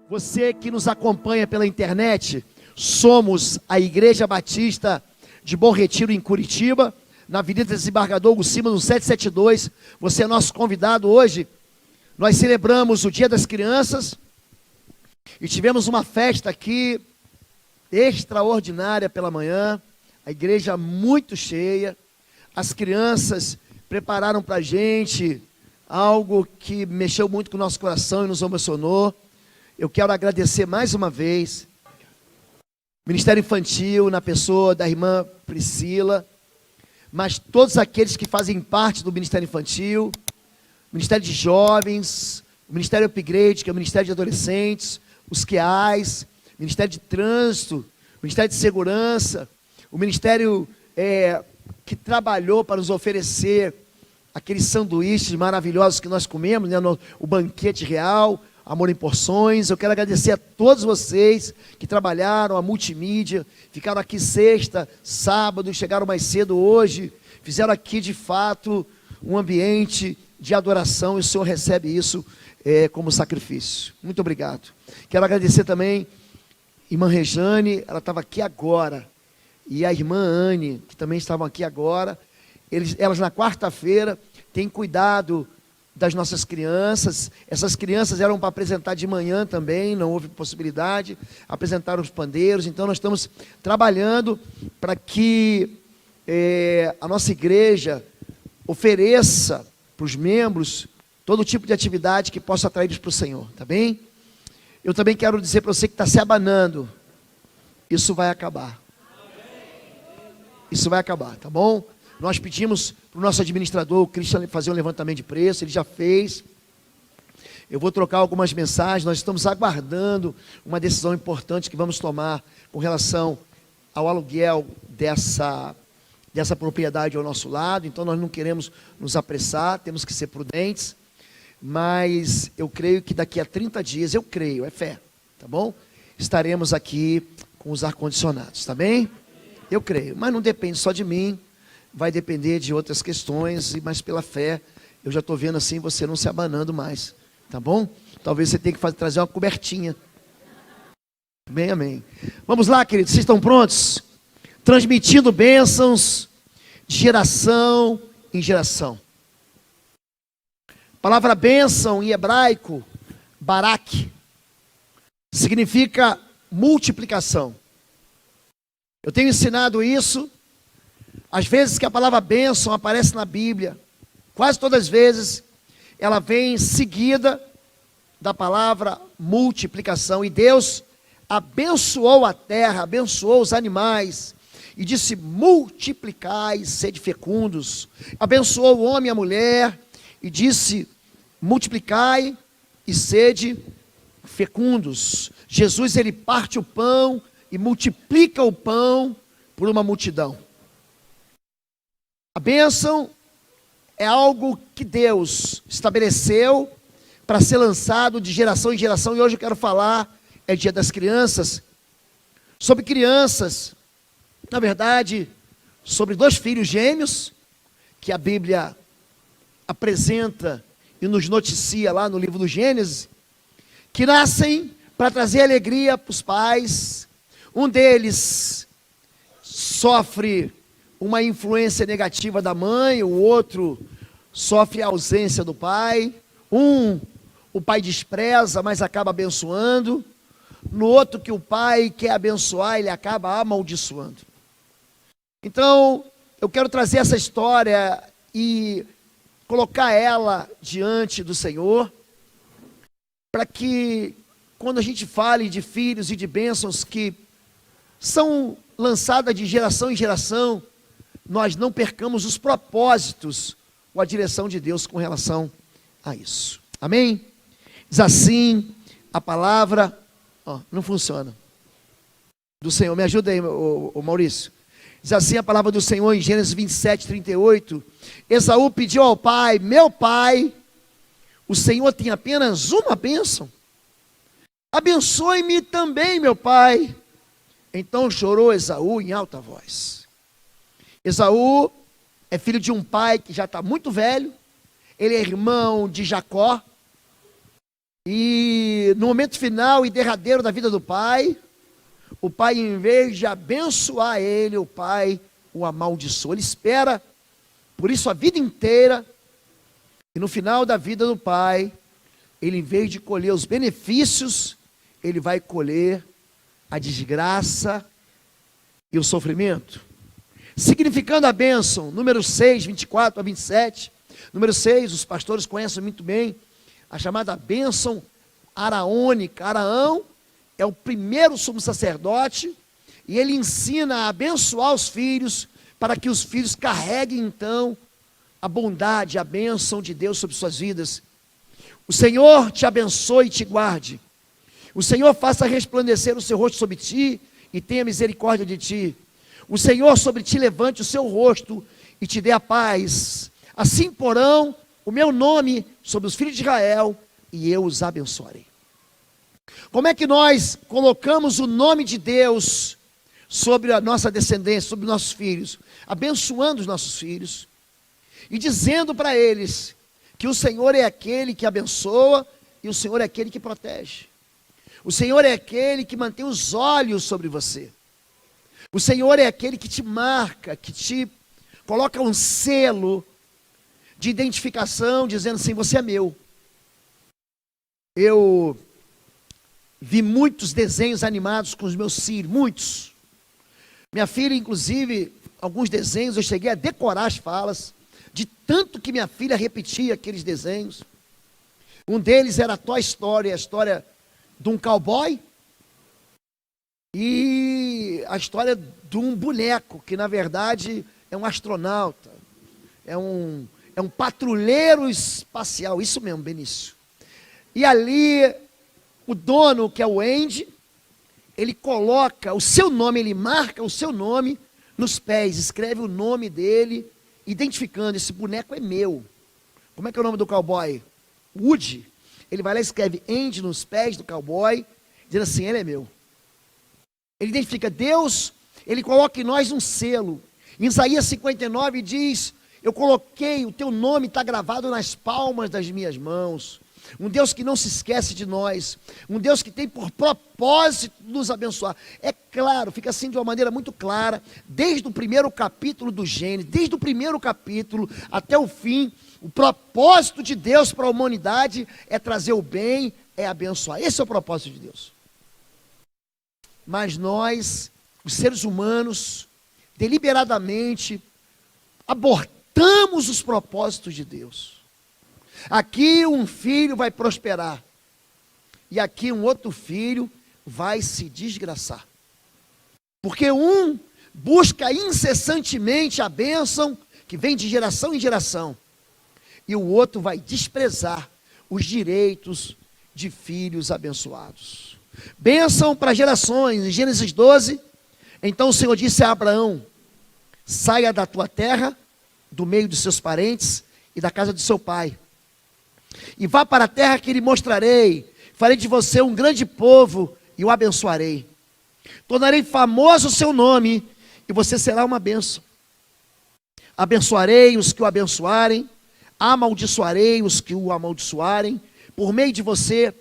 Você que nos acompanha pela internet, somos a Igreja Batista de Bom Retiro, em Curitiba, na Avenida Desembargador Hugo Simas, no 772. Você é nosso convidado hoje. Nós celebramos o Dia das Crianças e tivemos uma festa aqui extraordinária pela manhã, a igreja muito cheia. As crianças prepararam para a gente algo que mexeu muito com o nosso coração e nos emocionou. Eu quero agradecer mais uma vez Ministério Infantil, na pessoa da irmã Priscila, mas todos aqueles que fazem parte do Ministério Infantil, Ministério de Jovens, o Ministério Upgrade, que é o Ministério de Adolescentes, os QAs, Ministério de Trânsito, Ministério de Segurança, o Ministério que trabalhou para nos oferecer aqueles sanduíches maravilhosos que nós comemos, né, o banquete real, Amor em Porções. Eu quero agradecer a todos vocês que trabalharam, a multimídia, ficaram aqui sexta, sábado, chegaram mais cedo hoje, fizeram aqui de fato um ambiente de adoração, e o Senhor recebe isso como sacrifício. Muito obrigado. Quero agradecer também a irmã Rejane, ela estava aqui agora, e a irmã Anne, que também estavam aqui agora. Elas na quarta-feira têm cuidado das nossas crianças. Essas crianças eram para apresentar de manhã também, não houve possibilidade, apresentaram os pandeiros. Então nós estamos trabalhando para que a nossa igreja ofereça para os membros todo tipo de atividade que possa atraí-los para o Senhor, tá bem? Eu também quero dizer para você que está se abanando, isso vai acabar. Isso vai acabar, tá bom? Nós pedimos para o nosso administrador, o Christian, fazer um levantamento de preço, ele já fez. Eu vou trocar algumas mensagens, nós estamos aguardando uma decisão importante que vamos tomar com relação ao aluguel dessa propriedade ao nosso lado. Então nós não queremos nos apressar, temos que ser prudentes, mas eu creio que daqui a 30 dias, eu creio, é fé, tá bom? Estaremos aqui com os ar-condicionados, tá bem? Eu creio, mas não depende só de mim, vai depender de outras questões, mas pela fé, eu já estou vendo assim você não se abanando mais, tá bom? Talvez você tenha que trazer uma cobertinha. Bem, amém. Vamos lá, queridos, vocês estão prontos? Transmitindo bênçãos de geração em geração. A palavra bênção em hebraico, barak, significa multiplicação. Eu tenho ensinado isso. Às vezes que a palavra bênção aparece na Bíblia, quase todas as vezes, ela vem seguida da palavra multiplicação. E Deus abençoou a terra, abençoou os animais, e disse: multiplicai, sede fecundos. Abençoou o homem e a mulher, e disse: multiplicai e sede fecundos. Jesus, ele parte o pão e multiplica o pão por uma multidão. A bênção é algo que Deus estabeleceu para ser lançado de geração em geração, e hoje eu quero falar, é Dia das Crianças, sobre crianças, na verdade, sobre dois filhos gêmeos, que a Bíblia apresenta e nos noticia lá no livro do Gênesis, que nascem para trazer alegria para os pais. Um deles sofre uma influência negativa da mãe, o outro sofre a ausência do pai. O pai despreza, mas acaba abençoando. No outro, que o pai quer abençoar, ele acaba amaldiçoando. Então, eu quero trazer essa história e colocar ela diante do Senhor, para que, quando a gente fale de filhos e de bênçãos que são lançadas de geração em geração, nós não percamos os propósitos ou a direção de Deus com relação a isso. Amém? Diz assim a palavra, não funciona, do Senhor. Me ajuda aí, ô Maurício. Diz assim a palavra do Senhor em Gênesis 27, 38. Esaú pediu ao pai: meu pai, o Senhor tem apenas uma bênção, abençoe-me também, meu pai. Então chorou Esaú em alta voz. Esaú é filho de um pai que já está muito velho, ele é irmão de Jacó, E no momento final e derradeiro da vida do pai, o pai, em vez de abençoar ele, o pai o amaldiçoa. Ele espera por isso a vida inteira, e no final da vida do pai, ele, em vez de colher os benefícios, ele vai colher a desgraça e o sofrimento. Significando a bênção, número 6, 24 a 27. Número 6, os pastores conhecem muito bem a chamada bênção araônica. Araão é o primeiro sumo sacerdote, e ele ensina a abençoar os filhos, para que os filhos carreguem então a bondade, a bênção de Deus sobre suas vidas. O Senhor te abençoe e te guarde. O Senhor faça resplandecer o seu rosto sobre ti e tenha misericórdia de ti. O Senhor sobre ti levante o seu rosto e te dê a paz. Assim porão o meu nome sobre os filhos de Israel e eu os abençoarei. Como é que nós colocamos o nome de Deus sobre a nossa descendência, sobre nossos filhos? Abençoando os nossos filhos e dizendo para eles que o Senhor é aquele que abençoa e o Senhor é aquele que protege. O Senhor é aquele que mantém os olhos sobre você. O Senhor é aquele que te marca, que te coloca um selo de identificação, dizendo assim: você é meu. Eu vi muitos desenhos animados com os meus filhos, muitos. Minha filha, inclusive, alguns desenhos, eu cheguei a decorar as falas, de tanto que minha filha repetia aqueles desenhos. Um deles era a Toy Story, a história de um cowboy, e a história de um boneco, que na verdade é um astronauta, é um patrulheiro espacial, isso mesmo, Benício. E ali, o dono, que é o Andy, ele coloca o seu nome, ele marca o seu nome nos pés, escreve o nome dele, identificando: esse boneco é meu. Como é que é o nome do cowboy? Woody. Ele vai lá e escreve Andy nos pés do cowboy, dizendo assim: ele é meu. Ele identifica Deus, ele coloca em nós um selo. Em Isaías 59 diz: eu coloquei, o teu nome está gravado nas palmas das minhas mãos. Um Deus que não se esquece de nós, um Deus que tem por propósito nos abençoar. É claro, fica assim de uma maneira muito clara, desde o primeiro capítulo do Gênesis, desde o primeiro capítulo até o fim, o propósito de Deus para a humanidade é trazer o bem, é abençoar. Esse é o propósito de Deus. Mas nós, os seres humanos, deliberadamente abortamos os propósitos de Deus. Aqui um filho vai prosperar, e aqui um outro filho vai se desgraçar. Porque um busca incessantemente a bênção que vem de geração em geração, e o outro vai desprezar os direitos de filhos abençoados. Bênção para gerações. Em Gênesis 12, então o Senhor disse a Abraão: saia da tua terra, do meio dos seus parentes e da casa de seu pai, e vá para a terra que lhe mostrarei. Farei de você um grande povo e o abençoarei. Tornarei famoso o seu nome e você será uma bênção. Abençoarei os que o abençoarem, amaldiçoarei os que o amaldiçoarem. Por meio de você,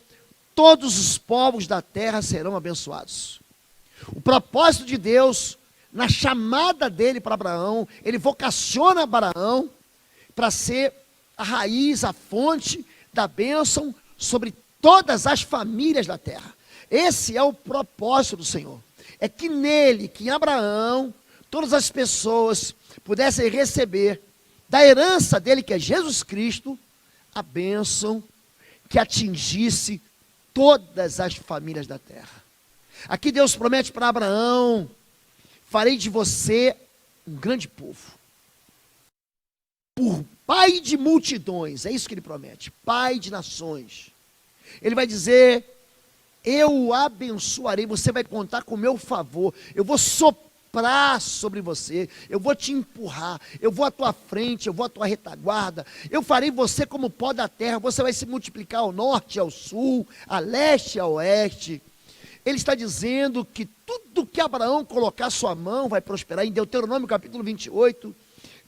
todos os povos da terra serão abençoados. O propósito de Deus, na chamada dele para Abraão, ele vocaciona Abraão para ser a raiz, a fonte da bênção sobre todas as famílias da terra. Esse é o propósito do Senhor. É que nele, que em Abraão, todas as pessoas pudessem receber da herança dele, que é Jesus Cristo, a bênção que atingisse todas as famílias da terra. Aqui Deus promete para Abraão: farei de você um grande povo, por pai de multidões. É isso que ele promete, pai de nações. Ele vai dizer: eu o abençoarei, você vai contar com o meu favor, eu vou soprar sobre você, eu vou te empurrar, eu vou à tua frente, eu vou à tua retaguarda, eu farei você como pó da terra, você vai se multiplicar ao norte, ao sul, a leste, a oeste. Ele está dizendo que tudo que Abraão colocar sua mão vai prosperar. Em Deuteronômio capítulo 28,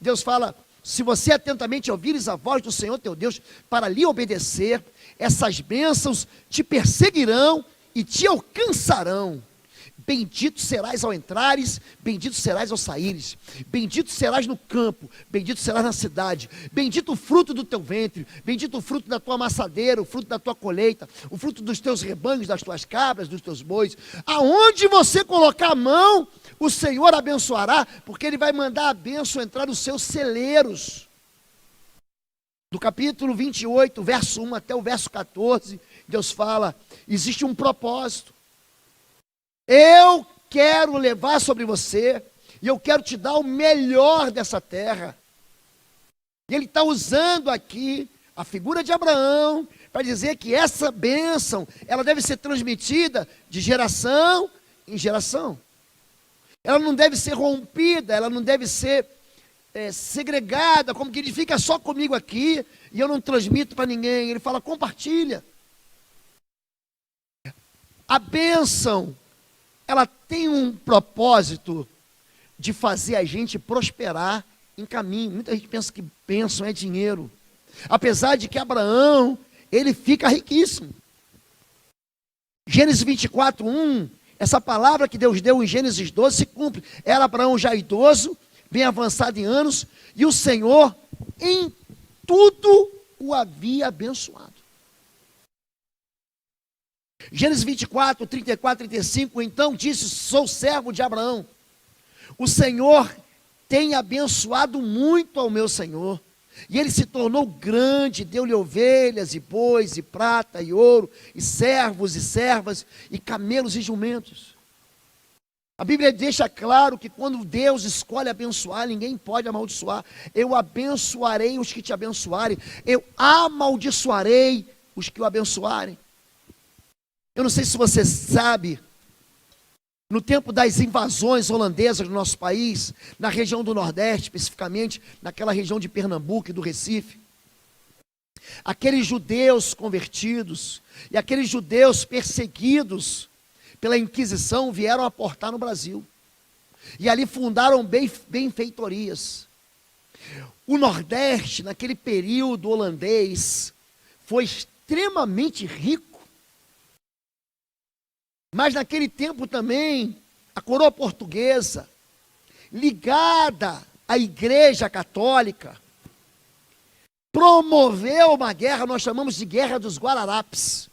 Deus fala: se você atentamente ouvires a voz do Senhor teu Deus para lhe obedecer, essas bênçãos te perseguirão e te alcançarão. Bendito serás ao entrares, bendito serás ao saíres, bendito serás no campo, bendito serás na cidade, bendito o fruto do teu ventre, bendito o fruto da tua amassadeira, o fruto da tua colheita, o fruto dos teus rebanhos, das tuas cabras, dos teus bois. Aonde você colocar a mão, o Senhor abençoará, porque Ele vai mandar a bênção entrar nos seus celeiros. Do capítulo 28, verso 1 até o verso 14, Deus fala, existe um propósito. Eu quero levar sobre você, e eu quero te dar o melhor dessa terra. E Ele está usando aqui a figura de Abraão, para dizer que essa bênção, ela deve ser transmitida de geração em geração. Ela não deve ser rompida, ela não deve ser segregada, como que ele fica só comigo aqui, e eu não transmito para ninguém. Ele fala, compartilha. A bênção, ela tem um propósito de fazer a gente prosperar em caminho. Muita gente pensa que bênção é dinheiro. Apesar de que Abraão, ele fica riquíssimo. Gênesis 24, 1, essa palavra que Deus deu em Gênesis 12 se cumpre. Era Abraão já idoso, bem avançado em anos, e o Senhor em tudo o havia abençoado. Gênesis 24, 34, 35, então disse, sou servo de Abraão. O Senhor tem abençoado muito ao meu Senhor. E ele se tornou grande, deu-lhe ovelhas e bois e prata e ouro, e servos e servas, e camelos e jumentos. A Bíblia deixa claro que quando Deus escolhe abençoar, ninguém pode amaldiçoar. Eu abençoarei os que te abençoarem, eu amaldiçoarei os que o abençoarem. Eu não sei se você sabe, no tempo das invasões holandesas no nosso país, na região do Nordeste, especificamente, naquela região de Pernambuco e do Recife, aqueles judeus convertidos e aqueles judeus perseguidos pela Inquisição vieram aportar no Brasil. E ali fundaram benfeitorias. O Nordeste, naquele período holandês, foi extremamente rico. Mas naquele tempo também, a coroa portuguesa, ligada à Igreja Católica, promoveu uma guerra, nós chamamos de Guerra dos Guararapes.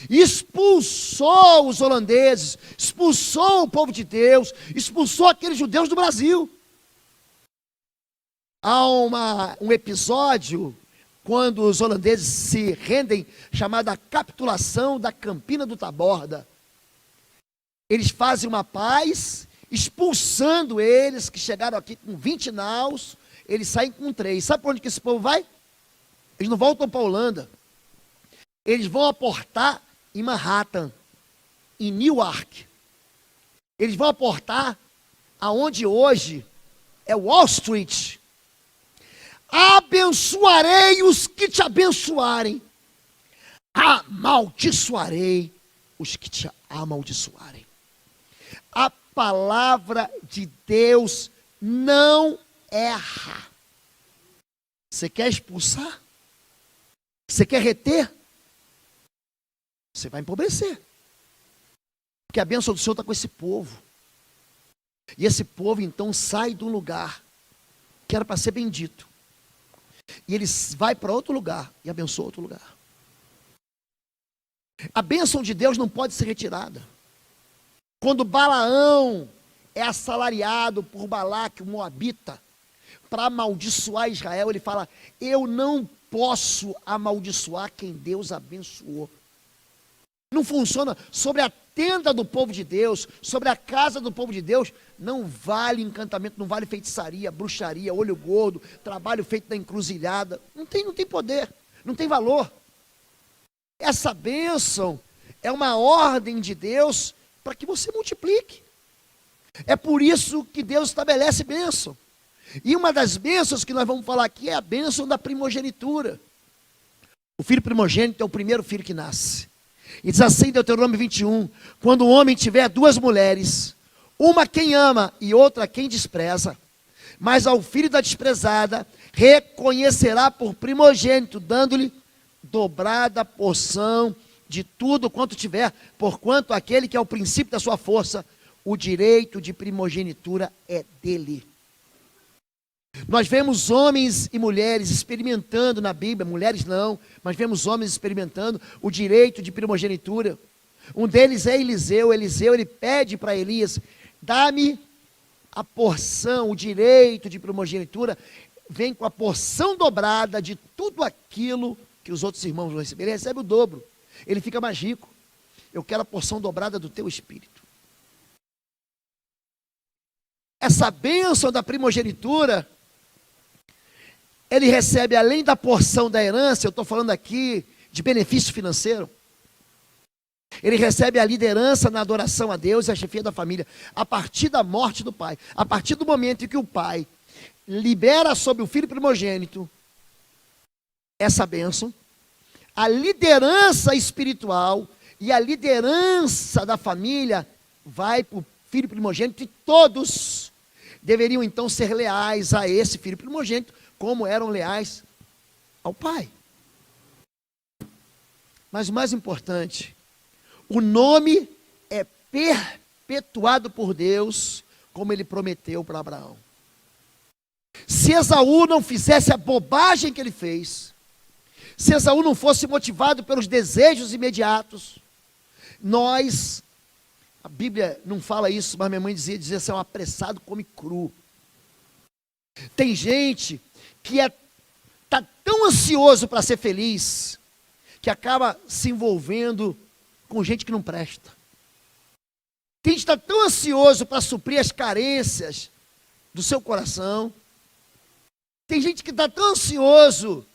Expulsou os holandeses, expulsou o povo de Deus, expulsou aqueles judeus do Brasil. Há um episódio, quando os holandeses se rendem, chamada capitulação da Campina do Taborda. Eles fazem uma paz, expulsando eles, que chegaram aqui com 20 naus, eles saem com 3. Sabe para onde que esse povo vai? Eles não voltam para a Holanda. Eles vão aportar em Manhattan, em Newark. Eles vão aportar aonde hoje é Wall Street. Abençoarei os que te abençoarem, amaldiçoarei os que te amaldiçoarem. A palavra de Deus não erra. Você quer expulsar? Você quer reter? Você vai empobrecer. Porque a bênção do Senhor está com esse povo. E esse povo então sai de um lugar que era para ser bendito. E ele vai para outro lugar e abençoa outro lugar. A bênção de Deus não pode ser retirada. Quando Balaão é assalariado por Balaque, o Moabita, para amaldiçoar Israel, ele fala, eu não posso amaldiçoar quem Deus abençoou. Não funciona. Sobre a tenda do povo de Deus, sobre a casa do povo de Deus, não vale encantamento, não vale feitiçaria, bruxaria, olho gordo, trabalho feito na encruzilhada. Não tem poder, não tem valor. Essa bênção é uma ordem de Deus para que você multiplique. É por isso que Deus estabelece bênção. E uma das bênçãos que nós vamos falar aqui é a bênção da primogenitura. O filho primogênito é o primeiro filho que nasce. E diz assim, Deuteronômio 21, quando o homem tiver 2 mulheres, uma quem ama e outra quem despreza, mas ao filho da desprezada reconhecerá por primogênito, dando-lhe dobrada porção de tudo quanto tiver, porquanto aquele que é o princípio da sua força, o direito de primogenitura é dele. Nós vemos homens e mulheres experimentando na Bíblia, mulheres não, mas vemos homens experimentando o direito de primogenitura. Um deles é Eliseu. Eliseu, ele pede para Elias: dá-me a porção, o direito de primogenitura, vem com a porção dobrada de tudo aquilo que os outros irmãos vão receber. Ele recebe o dobro, ele fica mais rico. Eu quero a porção dobrada do teu espírito. Essa bênção da primogenitura, ele recebe, além da porção da herança, eu estou falando aqui de benefício financeiro, ele recebe a liderança na adoração a Deus e a chefia da família, a partir da morte do pai. A partir do momento em que o pai libera sobre o filho primogênito essa bênção, a liderança espiritual e a liderança da família vai para o filho primogênito, e todos deveriam então ser leais a esse filho primogênito, como eram leais ao pai. Mas o mais importante, o nome é perpetuado por Deus, como ele prometeu para Abraão. Se Esaú não fizesse a bobagem que ele fez, se Esaú não fosse motivado pelos desejos imediatos, a Bíblia não fala isso, mas minha mãe dizia assim: um apressado come cru. Tem gente que está tão ansioso para ser feliz, que acaba se envolvendo com gente que não presta. Tem gente que está tão ansioso para suprir as carências do seu coração. Tem gente que está tão ansioso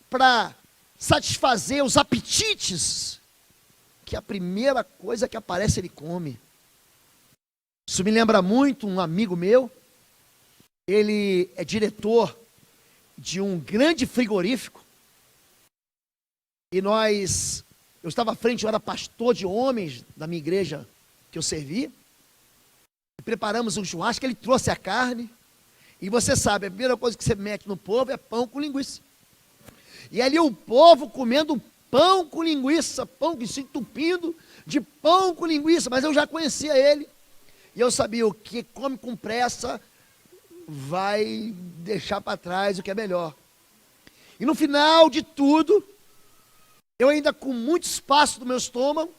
para satisfazer os apetites, que a primeira coisa que aparece ele come. Isso me lembra muito um amigo meu. Ele é diretor de um grande frigorífico. E eu estava à frente, eu era pastor de homens da minha igreja que eu servi. Preparamos um churrasco, ele trouxe a carne. E você sabe, a primeira coisa que você mete no povo é pão com linguiça. E ali o povo comendo pão com linguiça, pão que se entupindo de pão com linguiça. Mas eu já conhecia ele. E eu sabia: o que come com pressa vai deixar para trás o que é melhor. E no final de tudo, eu ainda com muito espaço no meu estômago,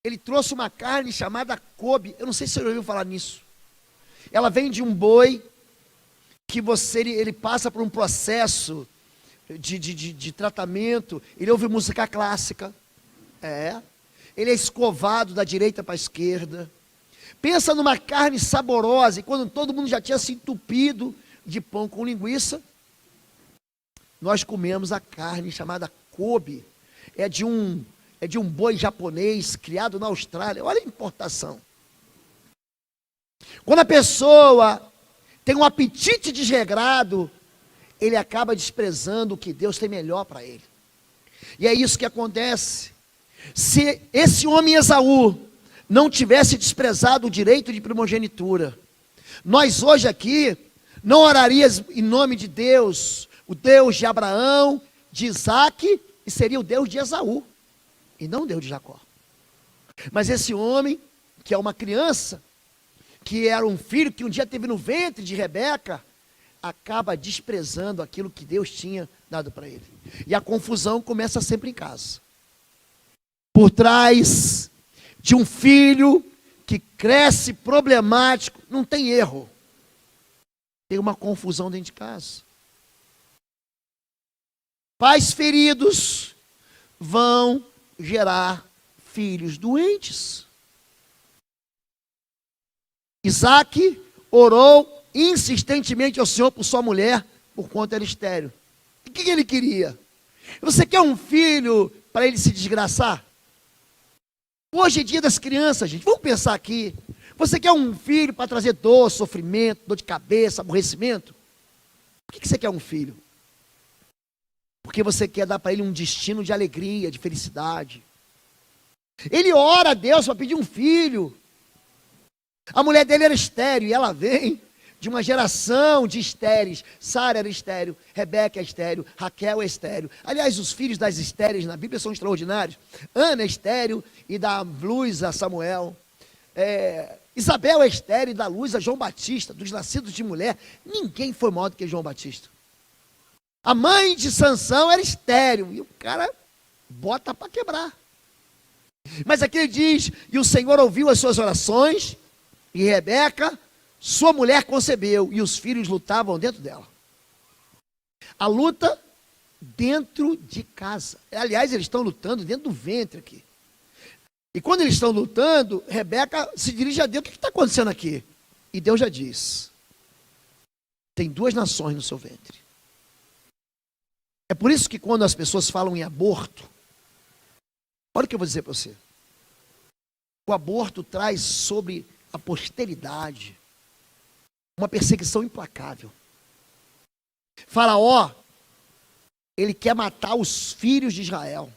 ele trouxe uma carne chamada Kobe. Eu não sei se você já ouviu falar nisso. Ela vem de um boi que ele passa por um processo de tratamento. Ele ouve música clássica. Ele é escovado da direita para a esquerda. Pensa numa carne saborosa. E quando todo mundo já tinha se entupido de pão com linguiça, nós comemos a carne chamada Kobe. É de um boi japonês criado na Austrália. Olha a importação. Quando a pessoa tem um apetite desregrado, ele acaba desprezando o que Deus tem melhor para ele. E é isso que acontece. Se esse homem Esaú não tivesse desprezado o direito de primogenitura, nós hoje aqui não oraríamos em nome de Deus, o Deus de Abraão, de Isaac, e seria o Deus de Esaú, e não o Deus de Jacó. Mas esse homem, que é uma criança, que era um filho que um dia teve no ventre de Rebeca, acaba desprezando aquilo que Deus tinha dado para ele. E a confusão começa sempre em casa. Por trás de um filho que cresce problemático, não tem erro. Tem uma confusão dentro de casa. Pais feridos vão gerar filhos doentes. Isaac orou insistentemente ao Senhor por sua mulher, por conta era estéril. O que ele queria? Você quer um filho para ele se desgraçar? Hoje é dia das crianças, gente. Vamos pensar aqui. Você quer um filho para trazer dor, sofrimento, dor de cabeça, aborrecimento? Por que você quer um filho? Porque você quer dar para ele um destino de alegria, de felicidade. Ele ora a Deus para pedir um filho. A mulher dele era estéril e ela vem de uma geração de estéreis. Sara era estéril, Rebeca é estéril, Raquel é estéril. Aliás, os filhos das estéreis na Bíblia são extraordinários. Ana é estéril e dá luz a Samuel. Isabel é estéril e dá luz a João Batista, dos nascidos de mulher. Ninguém foi maior do que João Batista. A mãe de Sansão era estéril e o cara bota para quebrar. Mas aqui ele diz, e o Senhor ouviu as suas orações, e Rebeca, sua mulher, concebeu, e os filhos lutavam dentro dela. A luta dentro de casa. Aliás, eles estão lutando dentro do ventre aqui. E quando eles estão lutando, Rebeca se dirige a Deus, o que está acontecendo aqui? E Deus já diz, tem 2 nações no seu ventre. É por isso que quando as pessoas falam em aborto, olha o que eu vou dizer para você. O aborto traz sobre a posteridade uma perseguição implacável. Faraó, ele quer matar os filhos de Israel.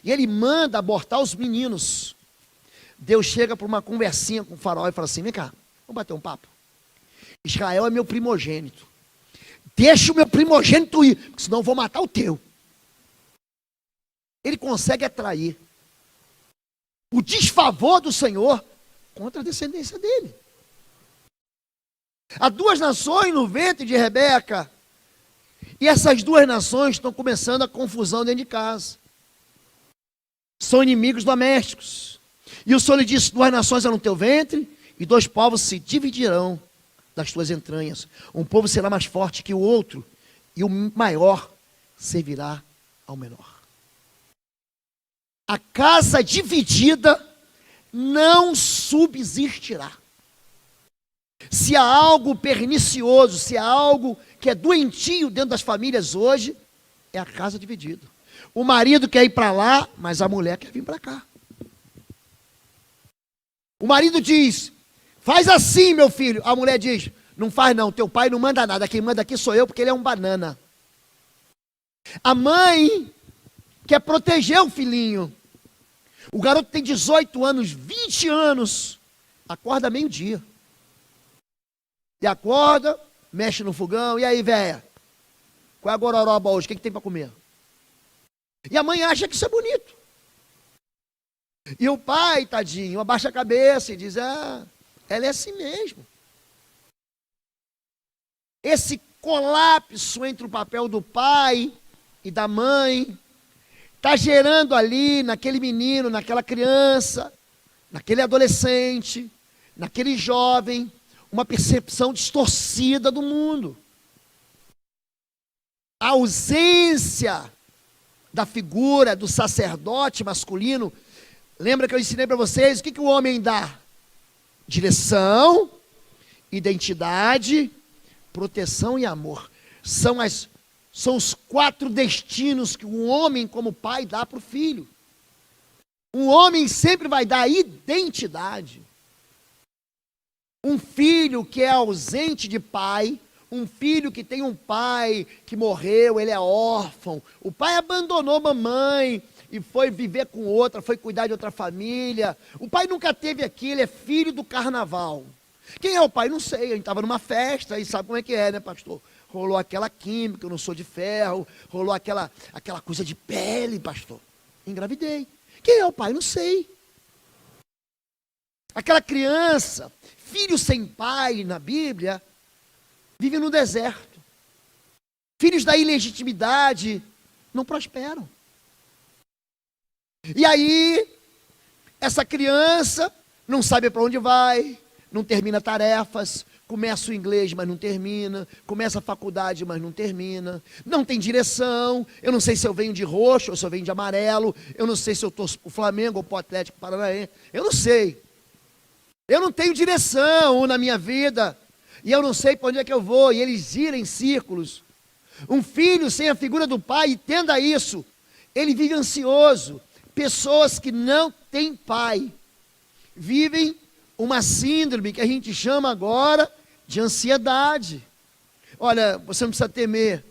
E ele manda abortar os meninos. Deus chega para uma conversinha com o Faraó e fala assim, vem cá, vamos bater um papo. Israel é meu primogênito. Deixa o meu primogênito ir, porque senão eu vou matar o teu. Ele consegue atrair o desfavor do Senhor contra a descendência dele. Há 2 nações no ventre de Rebeca, e essas 2 nações estão começando a confusão dentro de casa. São inimigos domésticos. E o Senhor lhe disse, 2 nações eram no teu ventre, e 2 povos se dividirão das tuas entranhas. Um povo será mais forte que o outro, e o maior servirá ao menor. A casa dividida não subsistirá. Se há algo pernicioso, se há algo que é doentio dentro das famílias hoje, é a casa dividida. O marido quer ir para lá, mas a mulher quer vir para cá. O marido diz, faz assim, meu filho. A mulher diz, não faz não, teu pai não manda nada, quem manda aqui sou eu, porque ele é um banana. A mãe quer proteger o filhinho. O garoto tem 18 anos, 20 anos, acorda meio-dia. E acorda, mexe no fogão, e aí, véia? Qual é a gororoba hoje? O que tem para comer? E a mãe acha que isso é bonito. E o pai, tadinho, abaixa a cabeça e diz, ela é assim mesmo. Esse colapso entre o papel do pai e da mãe está gerando ali, naquele menino, naquela criança, naquele adolescente, naquele jovem, uma percepção distorcida do mundo. A ausência da figura do sacerdote masculino. Lembra que eu ensinei para vocês o que o homem dá? Direção, identidade, proteção e amor. São os 4 destinos que um homem como pai dá para o filho. Um homem sempre vai dar identidade. Um filho que é ausente de pai, um filho que tem um pai que morreu, ele é órfão. O pai abandonou mamãe e foi viver com outra, foi cuidar de outra família. O pai nunca teve aqui, ele é filho do carnaval. Quem é o pai? Não sei, a gente estava numa festa e sabe como é que é, né, pastor? Rolou aquela química, eu não sou de ferro, rolou aquela coisa de pele, pastor. Engravidei. Quem é o pai? Não sei. Aquela criança, filho sem pai na Bíblia, vive no deserto. Filhos da ilegitimidade não prosperam. E aí, essa criança não sabe para onde vai, não termina tarefas, começa o inglês, mas não termina, começa a faculdade, mas não termina, não tem direção, eu não sei se eu venho de roxo ou se eu venho de amarelo, eu não sei se eu torço para o Flamengo ou para o Atlético Paranaense, eu não sei. Eu não tenho direção na minha vida, e eu não sei para onde é que eu vou, e eles giram em círculos. Um filho sem a figura do pai, entenda isso, ele vive ansioso. Pessoas que não têm pai, vivem uma síndrome que a gente chama agora de ansiedade. Olha, você não precisa temer.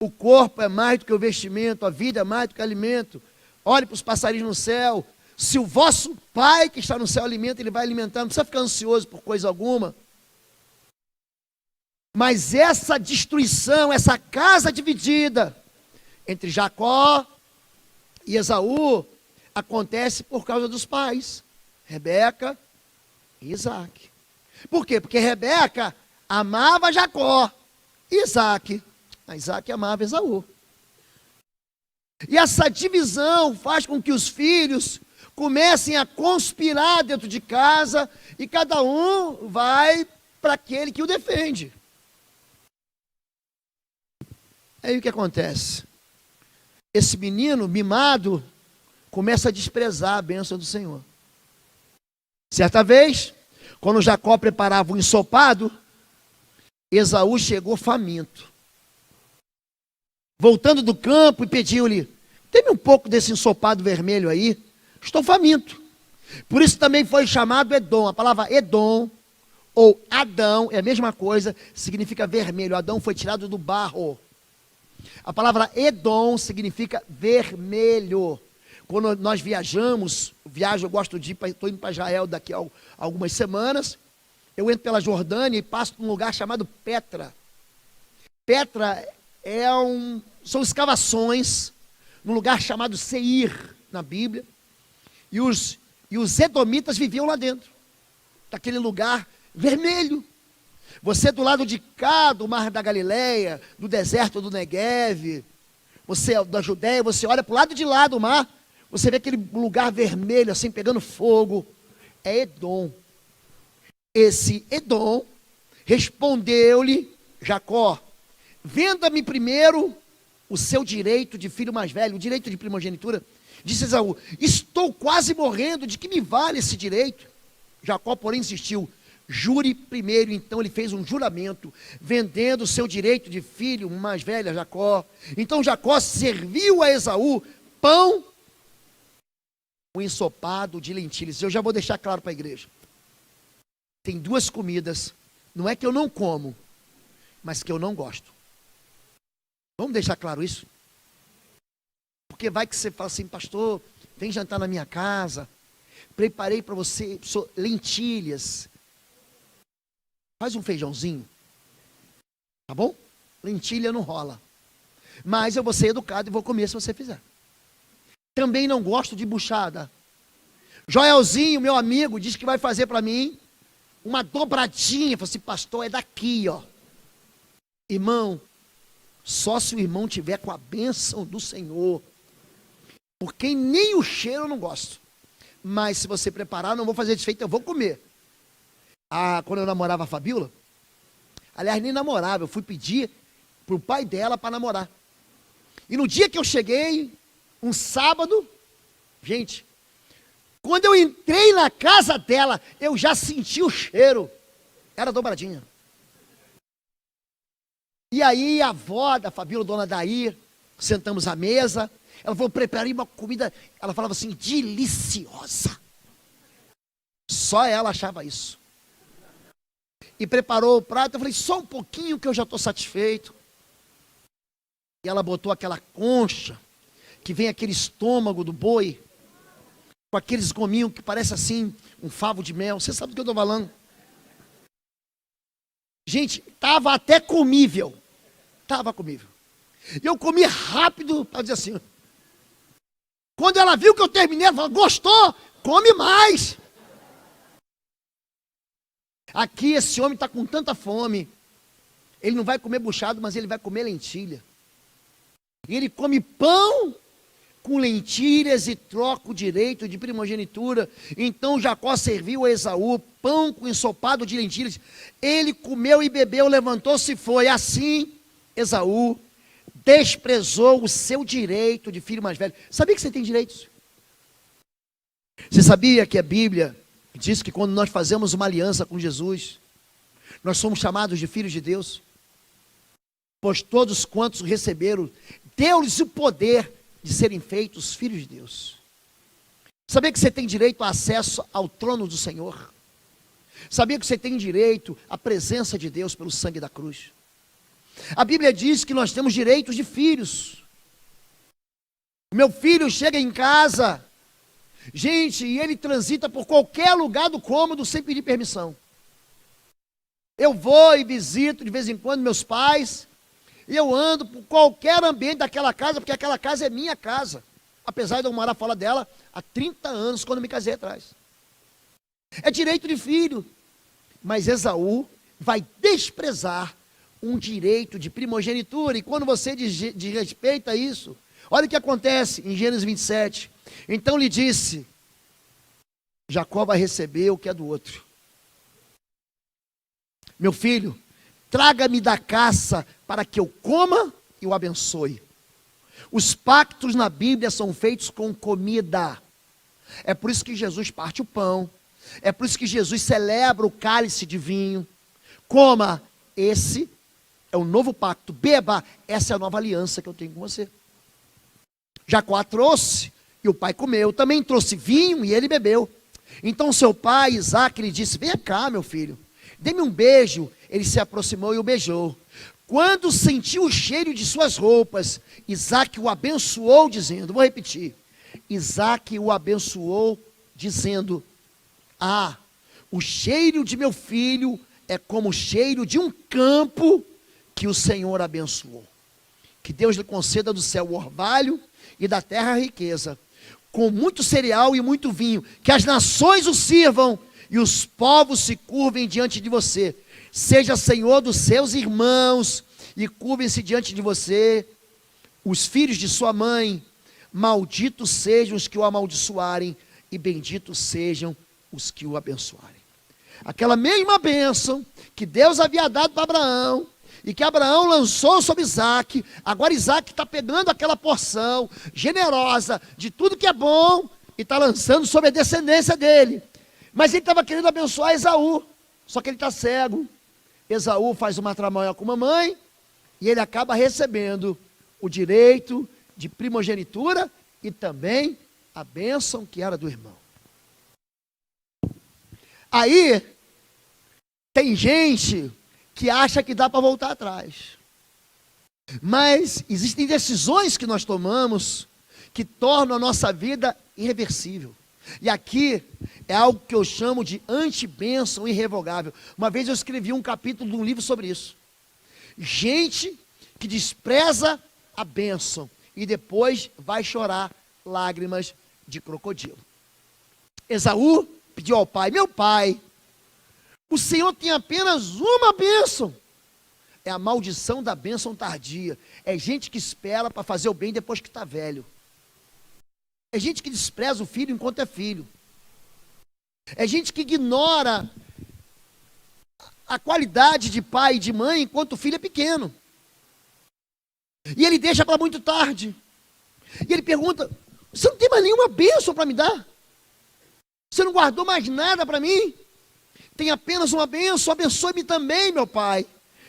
O corpo é mais do que o vestimento, a vida é mais do que o alimento. Olhe para os passarinhos no céu. Se o vosso pai que está no céu alimenta, ele vai alimentar, não precisa ficar ansioso por coisa alguma. Mas essa destruição, essa casa dividida entre Jacó e Esaú, acontece por causa dos pais, Rebeca e Isaac. Por quê? Porque Rebeca amava Jacó, Isaac amava Esaú. E essa divisão faz com que os filhos comecem a conspirar dentro de casa e cada um vai para aquele que o defende. Aí o que acontece? Esse menino mimado começa a desprezar a bênção do Senhor. Certa vez, quando Jacó preparava um ensopado, Esaú chegou faminto. Voltando do campo e pediu-lhe: dê-me um pouco desse ensopado vermelho aí, estou faminto. Por isso também foi chamado Edom. A palavra Edom ou Adão é a mesma coisa, significa vermelho. Adão foi tirado do barro. A palavra Edom significa vermelho. Quando nós viajamos, eu gosto de ir, estou indo para Israel daqui a algumas semanas, eu entro pela Jordânia e passo por um lugar chamado Petra. Petra são escavações num lugar chamado Seir, na Bíblia, e os edomitas viviam lá dentro, daquele lugar vermelho. Você do lado de cá do Mar da Galileia, do deserto do Negueve, você da Judéia, você olha para o lado de lá do mar, você vê aquele lugar vermelho assim, pegando fogo. É Edom. Esse Edom respondeu-lhe Jacó: venda-me primeiro o seu direito de filho mais velho, o direito de primogenitura. Disse Esaú: estou quase morrendo, de que me vale esse direito? Jacó, porém, insistiu: jure primeiro. Então ele fez um juramento, vendendo o seu direito de filho mais velho a Jacó. Então Jacó serviu a Esaú pão, um ensopado de lentilhas. Eu já vou deixar claro para a igreja. Tem duas comidas, não é que eu não como, mas que eu não gosto. Vamos deixar claro isso? Porque vai que você fala assim: pastor, vem jantar na minha casa, preparei para você lentilhas. Faz um feijãozinho, tá bom? Lentilha não rola. Mas eu vou ser educado e vou comer se você fizer. Também não gosto de buchada. Joelzinho, meu amigo, diz que vai fazer para mim uma dobradinha. Falei assim: pastor, é daqui, ó. Irmão, só se o irmão tiver com a bênção do Senhor. Porque nem o cheiro eu não gosto. Mas se você preparar, não vou fazer desfeito, eu vou comer. Quando eu namorava a Fabíola, aliás, nem namorava, eu fui pedir para o pai dela para namorar. E no dia que eu cheguei, um sábado, gente, quando eu entrei na casa dela, eu já senti o cheiro. Era dobradinha. E aí a avó da Fabíola, dona Daí, sentamos à mesa. Ela falou: preparei uma comida, ela falava assim, deliciosa. Só ela achava isso. E preparou o prato. Eu falei: só um pouquinho que eu já estou satisfeito. E ela botou aquela concha, que vem aquele estômago do boi, com aqueles gominhos que parece assim, um favo de mel. Você sabe do que eu estou falando? Gente, estava até comível. Estava comível. E eu comi rápido, para dizer assim. Quando ela viu que eu terminei, ela falou: gostou? Come mais. Aqui esse homem está com tanta fome. Ele não vai comer buchado, mas ele vai comer lentilha. E ele come pão com lentilhas e troca o direito de primogenitura. Então Jacó serviu a Esaú pão com ensopado de lentilhas. Ele comeu e bebeu, levantou-se e foi. Assim, Esaú desprezou o seu direito de filho mais velho. Sabia que você tem direitos? Você sabia que a Bíblia diz que quando nós fazemos uma aliança com Jesus, nós somos chamados de filhos de Deus? Pois todos quantos o receberam, deu-lhes o poder de serem feitos filhos de Deus. Sabia que você tem direito a acesso ao trono do Senhor? Sabia que você tem direito à presença de Deus pelo sangue da cruz? A Bíblia diz que nós temos direitos de filhos. O meu filho chega em casa, gente, e ele transita por qualquer lugar do cômodo sem pedir permissão. Eu vou e visito de vez em quando meus pais, e eu ando por qualquer ambiente daquela casa, porque aquela casa é minha casa. Apesar de eu morar fora dela há 30 anos, quando me casei atrás. É direito de filho. Mas Esaú vai desprezar um direito de primogenitura. E quando você desrespeita isso, olha o que acontece em Gênesis 27. Então lhe disse: Jacó vai receber o que é do outro. Meu filho, traga-me da caça para que eu coma e o abençoe. Os pactos na Bíblia são feitos com comida. É por isso que Jesus parte o pão. É por isso que Jesus celebra o cálice de vinho. Coma, esse é o novo pacto. Beba, essa é a nova aliança que eu tenho com você. Jacó trouxe e o pai comeu. Também trouxe vinho e ele bebeu. Então seu pai, Isaque, lhe disse: vem cá, meu filho, dê-me um beijo. Ele se aproximou e o beijou. Quando sentiu o cheiro de suas roupas, Isaque o abençoou, dizendo, vou repetir, Isaque o abençoou, dizendo: o cheiro de meu filho é como o cheiro de um campo que o Senhor abençoou. Que Deus lhe conceda do céu o orvalho e da terra a riqueza, com muito cereal e muito vinho, que as nações o sirvam e os povos se curvem diante de você. Seja senhor dos seus irmãos e curvem-se diante de você os filhos de sua mãe. Malditos sejam os que o amaldiçoarem e benditos sejam os que o abençoarem. Aquela mesma bênção que Deus havia dado para Abraão e que Abraão lançou sobre Isaque, agora Isaque está pegando aquela porção generosa de tudo que é bom e está lançando sobre a descendência dele. Mas ele estava querendo abençoar Esaú, só que ele está cego. Esaú faz uma tramóia com a mamãe e ele acaba recebendo o direito de primogenitura e também a bênção que era do irmão. Aí, tem gente que acha que dá para voltar atrás. Mas existem decisões que nós tomamos que tornam a nossa vida irreversível. E aqui é algo que eu chamo de antibênção irrevogável. Uma vez eu escrevi um capítulo de um livro sobre isso. Gente que despreza a bênção e depois vai chorar lágrimas de crocodilo. Esaú pediu ao pai: meu pai, o Senhor tem apenas uma bênção. É a maldição da bênção tardia. É gente que espera para fazer o bem depois que está velho. É gente que despreza o filho enquanto é filho. É gente que ignora a qualidade de pai e de mãe enquanto o filho é pequeno. E ele deixa para muito tarde. E ele pergunta: você não tem mais nenhuma bênção para me dar? Você não guardou mais nada para mim? Tem apenas uma bênção, abençoe-me também, meu pai.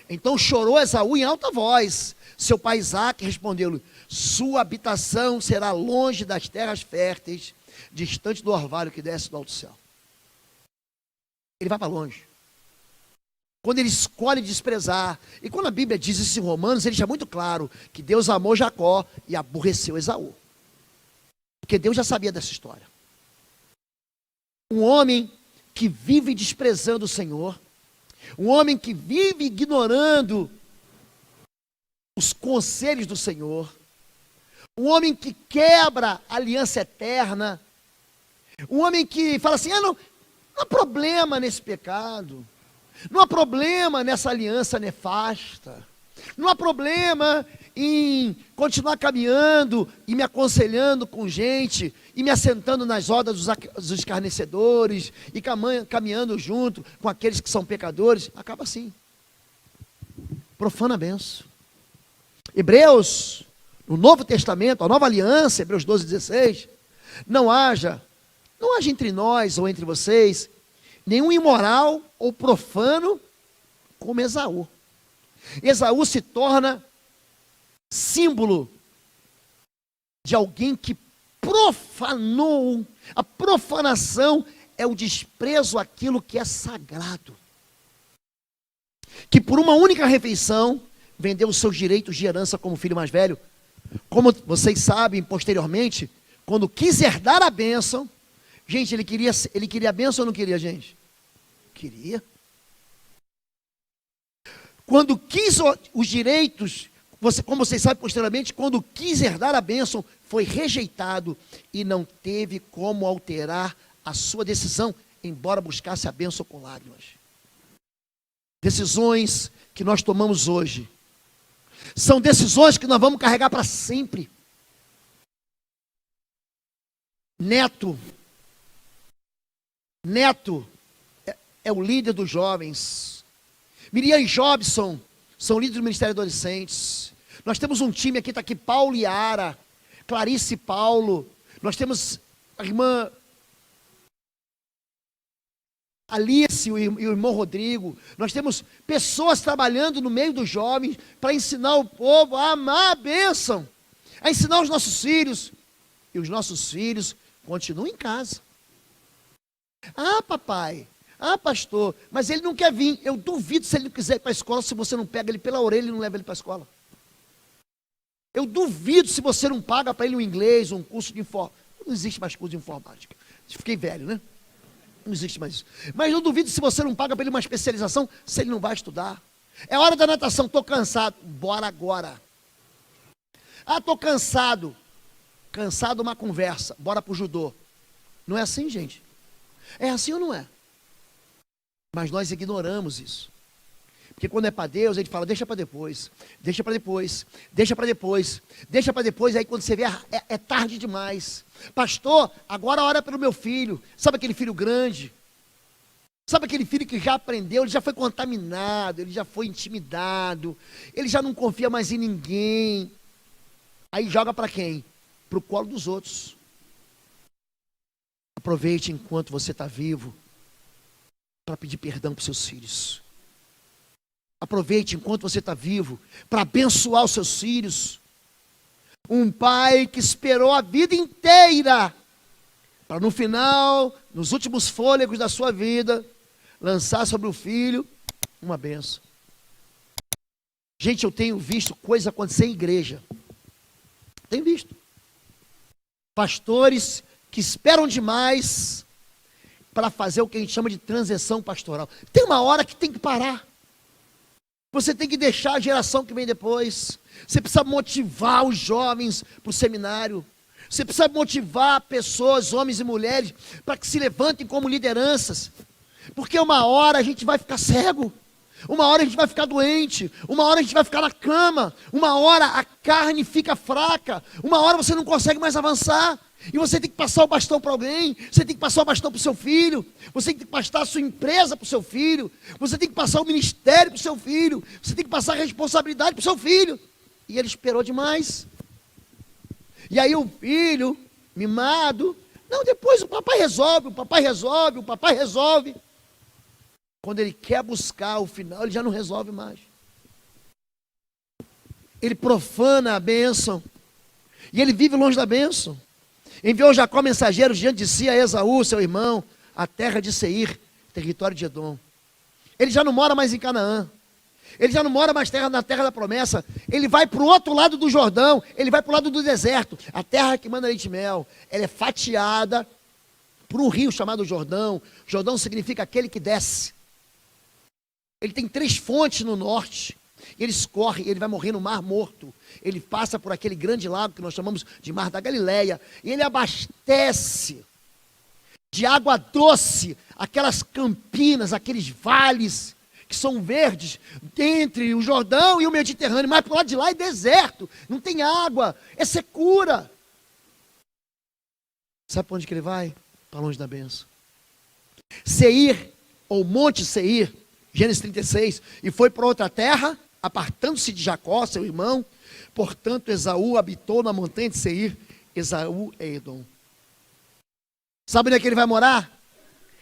Então chorou Esaú em alta voz. Seu pai Isaque respondeu-lhe: sua habitação será longe das terras férteis, distante do orvalho que desce do alto céu. Ele vai para longe. Quando ele escolhe desprezar, e quando a Bíblia diz isso em Romanos, ele deixa muito claro que Deus amou Jacó e aborreceu Esaú. Porque Deus já sabia dessa história. Um homem que vive desprezando o Senhor, um homem que vive ignorando os conselhos do Senhor, um homem que quebra a aliança eterna, um homem que fala assim: não há problema nesse pecado, não há problema nessa aliança nefasta, não há problema em continuar caminhando e me aconselhando com gente, e me assentando nas rodas dos escarnecedores, e caminhando junto com aqueles que são pecadores. Acaba assim. Profana a benção. Hebreus, no Novo Testamento, a nova aliança, Hebreus 12:16, não haja entre nós ou entre vocês nenhum imoral ou profano como Esaú. Esaú se torna símbolo de alguém que profanou. A profanação é o desprezo àquilo que é sagrado, que por uma única refeição vendeu os seus direitos de herança como filho mais velho. Como vocês sabem, posteriormente, quando quis herdar a bênção, gente, ele queria a bênção ou não queria, gente? Queria. quando quis os direitos, como vocês sabem posteriormente, quando quis herdar a bênção, foi rejeitado e não teve como alterar a sua decisão, embora buscasse a bênção com lágrimas. Decisões que nós tomamos hoje são decisões que nós vamos carregar para sempre. Neto é o líder dos jovens. Miriam e Jobson são líderes do Ministério de Adolescentes. Nós temos um time aqui, está aqui Paulo e Ara, Clarice e Paulo. Nós temos a irmã Alice e o irmão Rodrigo. Nós temos pessoas trabalhando no meio dos jovens para ensinar o povo a amar a bênção, a ensinar os nossos filhos. E os nossos filhos continuam em casa. Ah, papai, pastor, mas ele não quer vir. Eu duvido se ele não quiser ir para a escola, se você não pega ele pela orelha e não leva ele para a escola. Eu duvido se você não paga para ele um inglês, um curso de informática. Não existe mais curso de informática. Fiquei velho, né? Não existe mais isso. Mas eu duvido se você não paga para ele uma especialização, se ele não vai estudar. É hora da natação, estou cansado. Bora agora. Ah, estou cansado. Cansado uma conversa. Bora para o judô. Não é assim, gente? É assim ou não é? Mas nós ignoramos isso. Porque quando é para Deus, ele fala, deixa para depois, deixa para depois, deixa para depois, deixa para depois, aí quando você vê, é tarde demais. Pastor, agora ora pelo meu filho. Sabe aquele filho grande? Sabe aquele filho que já aprendeu, ele já foi contaminado, ele já foi intimidado, ele já não confia mais em ninguém. Aí joga para quem? Para o colo dos outros. Aproveite enquanto você está vivo para pedir perdão para os seus filhos. Aproveite enquanto você está vivo para abençoar os seus filhos. Um pai que esperou a vida inteira para no final, nos últimos fôlegos da sua vida, lançar sobre o filho uma bênção. Gente, eu tenho visto coisa acontecer em igreja. Tenho visto. Pastores que esperam demais para fazer o que a gente chama de transição pastoral. Tem uma hora que tem que parar. Você tem que deixar a geração que vem depois. Você precisa motivar os jovens para o seminário. Você precisa motivar pessoas, homens e mulheres, para que se levantem como lideranças. Porque uma hora a gente vai ficar cego. Uma hora a gente vai ficar doente. Uma hora a gente vai ficar na cama. Uma hora a carne fica fraca. Uma hora você não consegue mais avançar. E você tem que passar o bastão para alguém. Você tem que passar o bastão para o seu filho. Você tem que passar a sua empresa para o seu filho. Você tem que passar o ministério para o seu filho. Você tem que passar a responsabilidade para o seu filho. E ele esperou demais. E aí o filho, mimado, não, depois o papai resolve, o papai resolve, o papai resolve. Quando ele quer buscar o final, ele já não resolve mais. Ele profana a bênção. E ele vive longe da bênção. Enviou Jacó mensageiros diante de si a Esaú, seu irmão, a terra de Seir, território de Edom. Ele já não mora mais em Canaã. Ele já não mora mais na terra da promessa. Ele vai para o outro lado do Jordão. Ele vai para o lado do deserto. A terra que manda leite e mel. Ela é fatiada por um rio chamado Jordão. Jordão significa aquele que desce. Ele tem 3 fontes no norte. Ele escorre, ele vai morrer no Mar Morto. Ele passa por aquele grande lago que nós chamamos de Mar da Galileia. E ele abastece de água doce aquelas campinas, aqueles vales que são verdes, entre o Jordão e o Mediterrâneo. Mas por lá de lá é deserto, não tem água, é secura. Sabe para onde que ele vai? Para longe da bênção. Seir, ou Monte Seir, Gênesis 36, e foi para outra terra, apartando-se de Jacó, seu irmão. Portanto, Esaú habitou na montanha de Seir. Esaú é Edom. Sabe onde é que ele vai morar?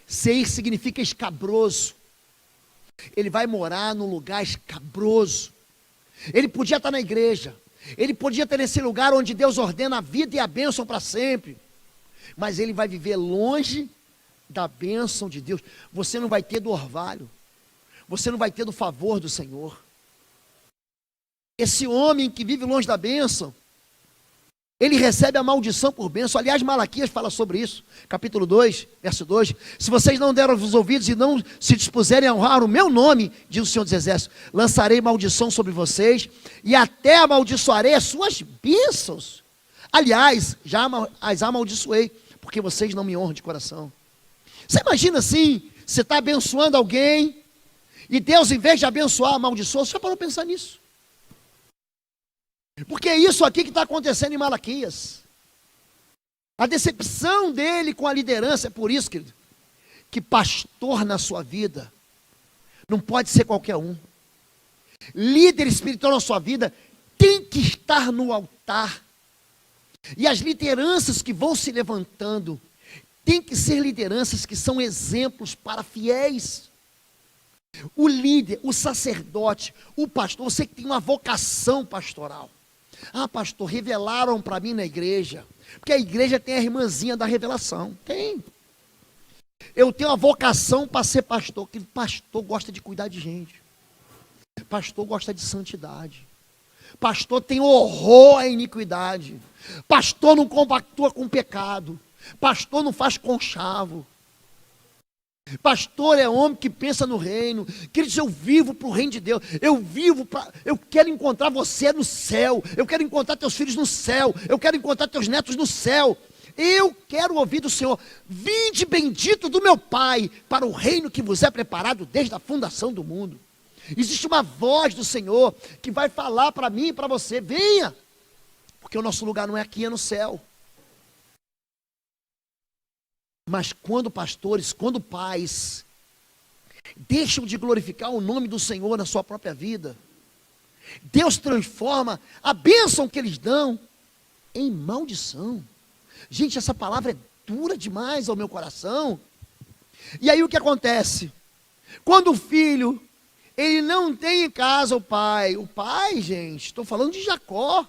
Seir significa escabroso. Ele vai morar num lugar escabroso. Ele podia estar na igreja. Ele podia estar nesse lugar onde Deus ordena a vida e a bênção para sempre. Mas ele vai viver longe da bênção de Deus. Você não vai ter do orvalho. Você não vai ter do favor do Senhor. Esse homem que vive longe da bênção, ele recebe a maldição por bênção. Aliás, Malaquias fala sobre isso, capítulo 2, verso 2. Se vocês não deram os ouvidos e não se dispuserem a honrar o meu nome, diz o Senhor dos Exércitos, lançarei maldição sobre vocês e até amaldiçoarei as suas bênçãos. Aliás, já as amaldiçoei, porque vocês não me honram de coração. Você imagina assim, você está abençoando alguém, e Deus, em vez de abençoar, amaldiçoa. Você já parou para pensar nisso? Porque é isso aqui que está acontecendo em Malaquias. A decepção dele com a liderança. É por isso, querido, que pastor na sua vida não pode ser qualquer um. Líder espiritual na sua vida tem que estar no altar. E as lideranças que vão se levantando tem que ser lideranças que são exemplos para fiéis. O líder, o sacerdote, o pastor, você que tem uma vocação pastoral. Ah, pastor, revelaram para mim na igreja. Porque a igreja tem a irmãzinha da revelação. Tem. Eu tenho uma vocação para ser pastor. Que pastor gosta de cuidar de gente. Pastor gosta de santidade. Pastor tem horror à iniquidade. Pastor não compactua com o pecado. Pastor não faz conchavo. Pastor é homem que pensa no reino. Queridos, eu vivo para o reino de Deus. Eu quero encontrar você no céu. Eu quero encontrar teus filhos no céu. Eu quero encontrar teus netos no céu. Eu quero ouvir do Senhor: vinde bendito do meu Pai, para o reino que vos é preparado desde a fundação do mundo. Existe uma voz do Senhor que vai falar para mim e para você: venha, porque o nosso lugar não é aqui, é no céu. Mas quando pastores, quando pais deixam de glorificar o nome do Senhor na sua própria vida, Deus transforma a bênção que eles dão em maldição. Gente, essa palavra é dura demais ao meu coração. E aí o que acontece? Quando o filho, ele não tem em casa o pai, gente, estou falando de Jacó.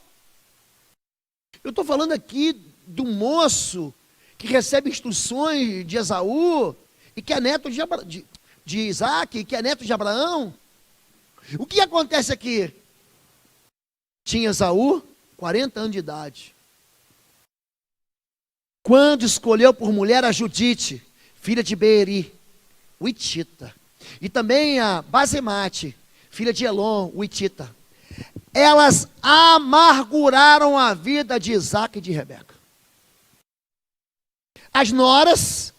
Eu estou falando aqui do moço que recebe instruções de Esaú, e que é neto de Isaac, que é neto de Abraão. O que acontece aqui? Tinha Esaú 40 anos de idade, quando escolheu por mulher a Judite, filha de Beeri, o Hitita, e também a Basemate, filha de Elon, o Hitita. Elas amarguraram a vida de Isaac e de Rebeca. As noras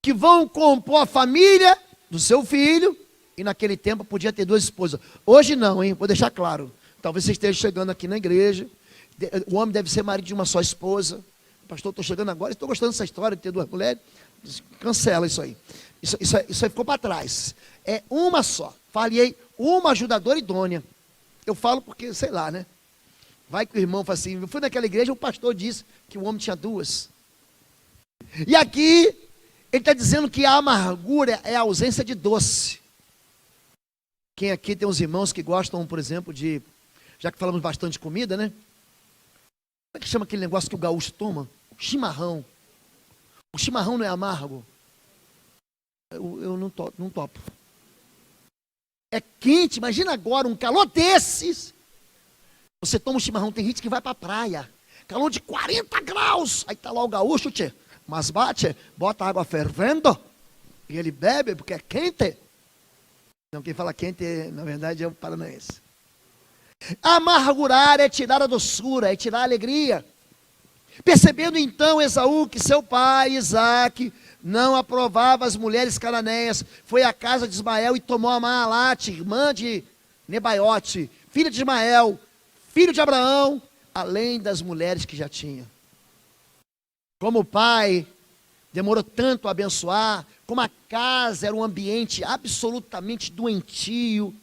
que vão compor a família do seu filho, e naquele tempo podia ter duas esposas. Hoje não, hein? Vou deixar claro. Talvez você esteja chegando aqui na igreja, o homem deve ser marido de uma só esposa. Pastor, estou chegando agora, estou gostando dessa história de ter duas mulheres. Cancela isso aí. Isso aí ficou para trás. É uma só. Falei uma ajudadora idônea. Eu falo porque, sei lá, né? Vai que o irmão fala assim: eu fui naquela igreja, o pastor disse que o homem tinha duas. E aqui, ele está dizendo que a amargura é a ausência de doce. Quem aqui tem uns irmãos que gostam, por exemplo, de... Já que falamos bastante de comida, né? Como é que chama aquele negócio que o gaúcho toma? Chimarrão. O chimarrão não é amargo? Eu não topo. É quente, imagina agora um calor desses. Você toma um chimarrão, tem gente que vai para a praia. Calor de 40 graus. Aí está lá o gaúcho, tchê. Mas bate, bota água fervendo e ele bebe porque é quente. Não, quem fala quente, na verdade, é o paranaense. Amargurar é tirar a doçura, é tirar a alegria. Percebendo então Esaú que seu pai, Isaac, não aprovava as mulheres cananeias, foi à casa de Ismael e tomou a Maalate, irmã de Nebaiote, filha de Ismael, filho de Abraão, além das mulheres que já tinha. Como o pai demorou tanto a abençoar, como a casa era um ambiente absolutamente doentio,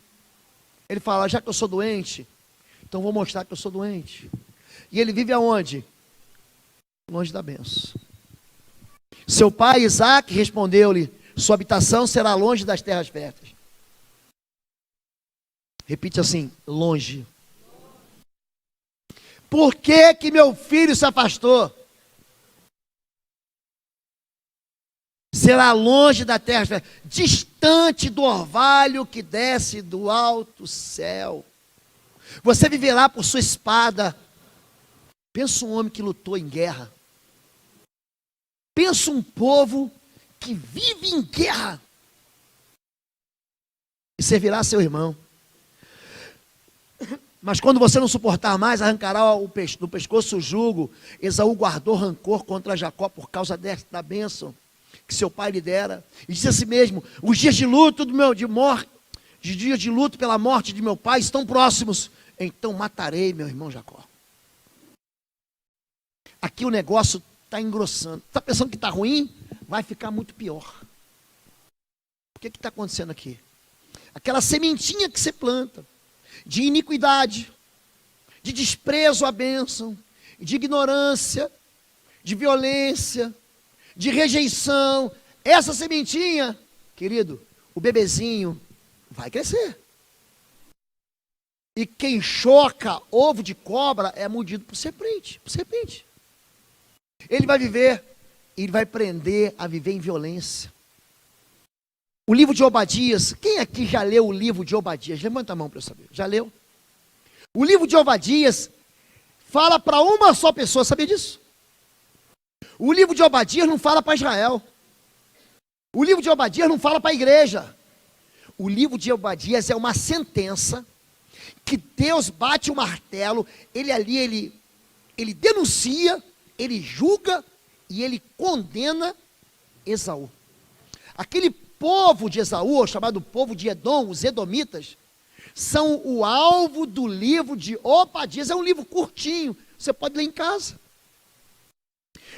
ele fala: já que eu sou doente, então vou mostrar que eu sou doente. E ele vive aonde? Longe da bênção. Seu pai Isaac respondeu-lhe: sua habitação será longe das terras férteis. Repite assim: longe. Por que meu filho se afastou? Será longe da terra, distante do orvalho que desce do alto céu. Você viverá por sua espada, Pensa um homem que lutou em guerra. Pensa um povo que vive em guerra. E servirá a seu irmão. Mas quando você não suportar mais, arrancará do pescoço o jugo. Esaú guardou rancor contra Jacó por causa da bênção que seu pai lhe dera. E disse a si mesmo: os dias de luto de dias de luto pela morte de meu pai estão próximos. Então matarei meu irmão Jacó. Aqui o negócio está engrossando. Está pensando que está ruim? Vai ficar muito pior. O que está acontecendo aqui? Aquela sementinha que você planta, de iniquidade, de desprezo à bênção, de ignorância, de violência, de rejeição. Essa sementinha, querido, o bebezinho vai crescer. E quem choca ovo de cobra é mordido por serpente. Ele vai viver, ele vai aprender a viver em violência. O livro de Obadias, quem aqui já leu o livro de Obadias? Levanta a mão para eu saber. Já leu? O livro de Obadias fala para uma só pessoa, sabia disso? O livro de Obadias não fala para Israel. O livro de Obadias não fala para a igreja. O livro de Obadias é uma sentença que Deus bate o martelo, ele denuncia, ele julga e ele condena Esaú. Aquele povo de Esaú, chamado povo de Edom, os edomitas, são o alvo do livro de Obadias. É um livro curtinho, você pode ler em casa.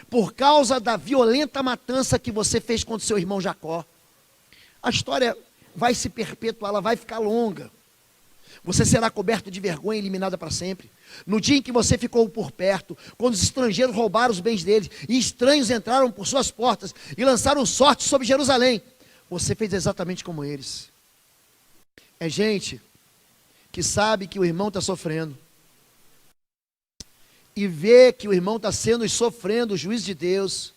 Por causa da violenta matança que você fez contra seu irmão Jacó, a história vai se perpetuar, ela vai ficar longa. Você será coberto de vergonha e eliminado para sempre. No dia em que você ficou por perto, quando os estrangeiros roubaram os bens deles, e estranhos entraram por suas portas e lançaram sorte sobre Jerusalém, você fez exatamente como eles. É gente que sabe que o irmão está sofrendo, e vê que o irmão está sofrendo o juízo de Deus,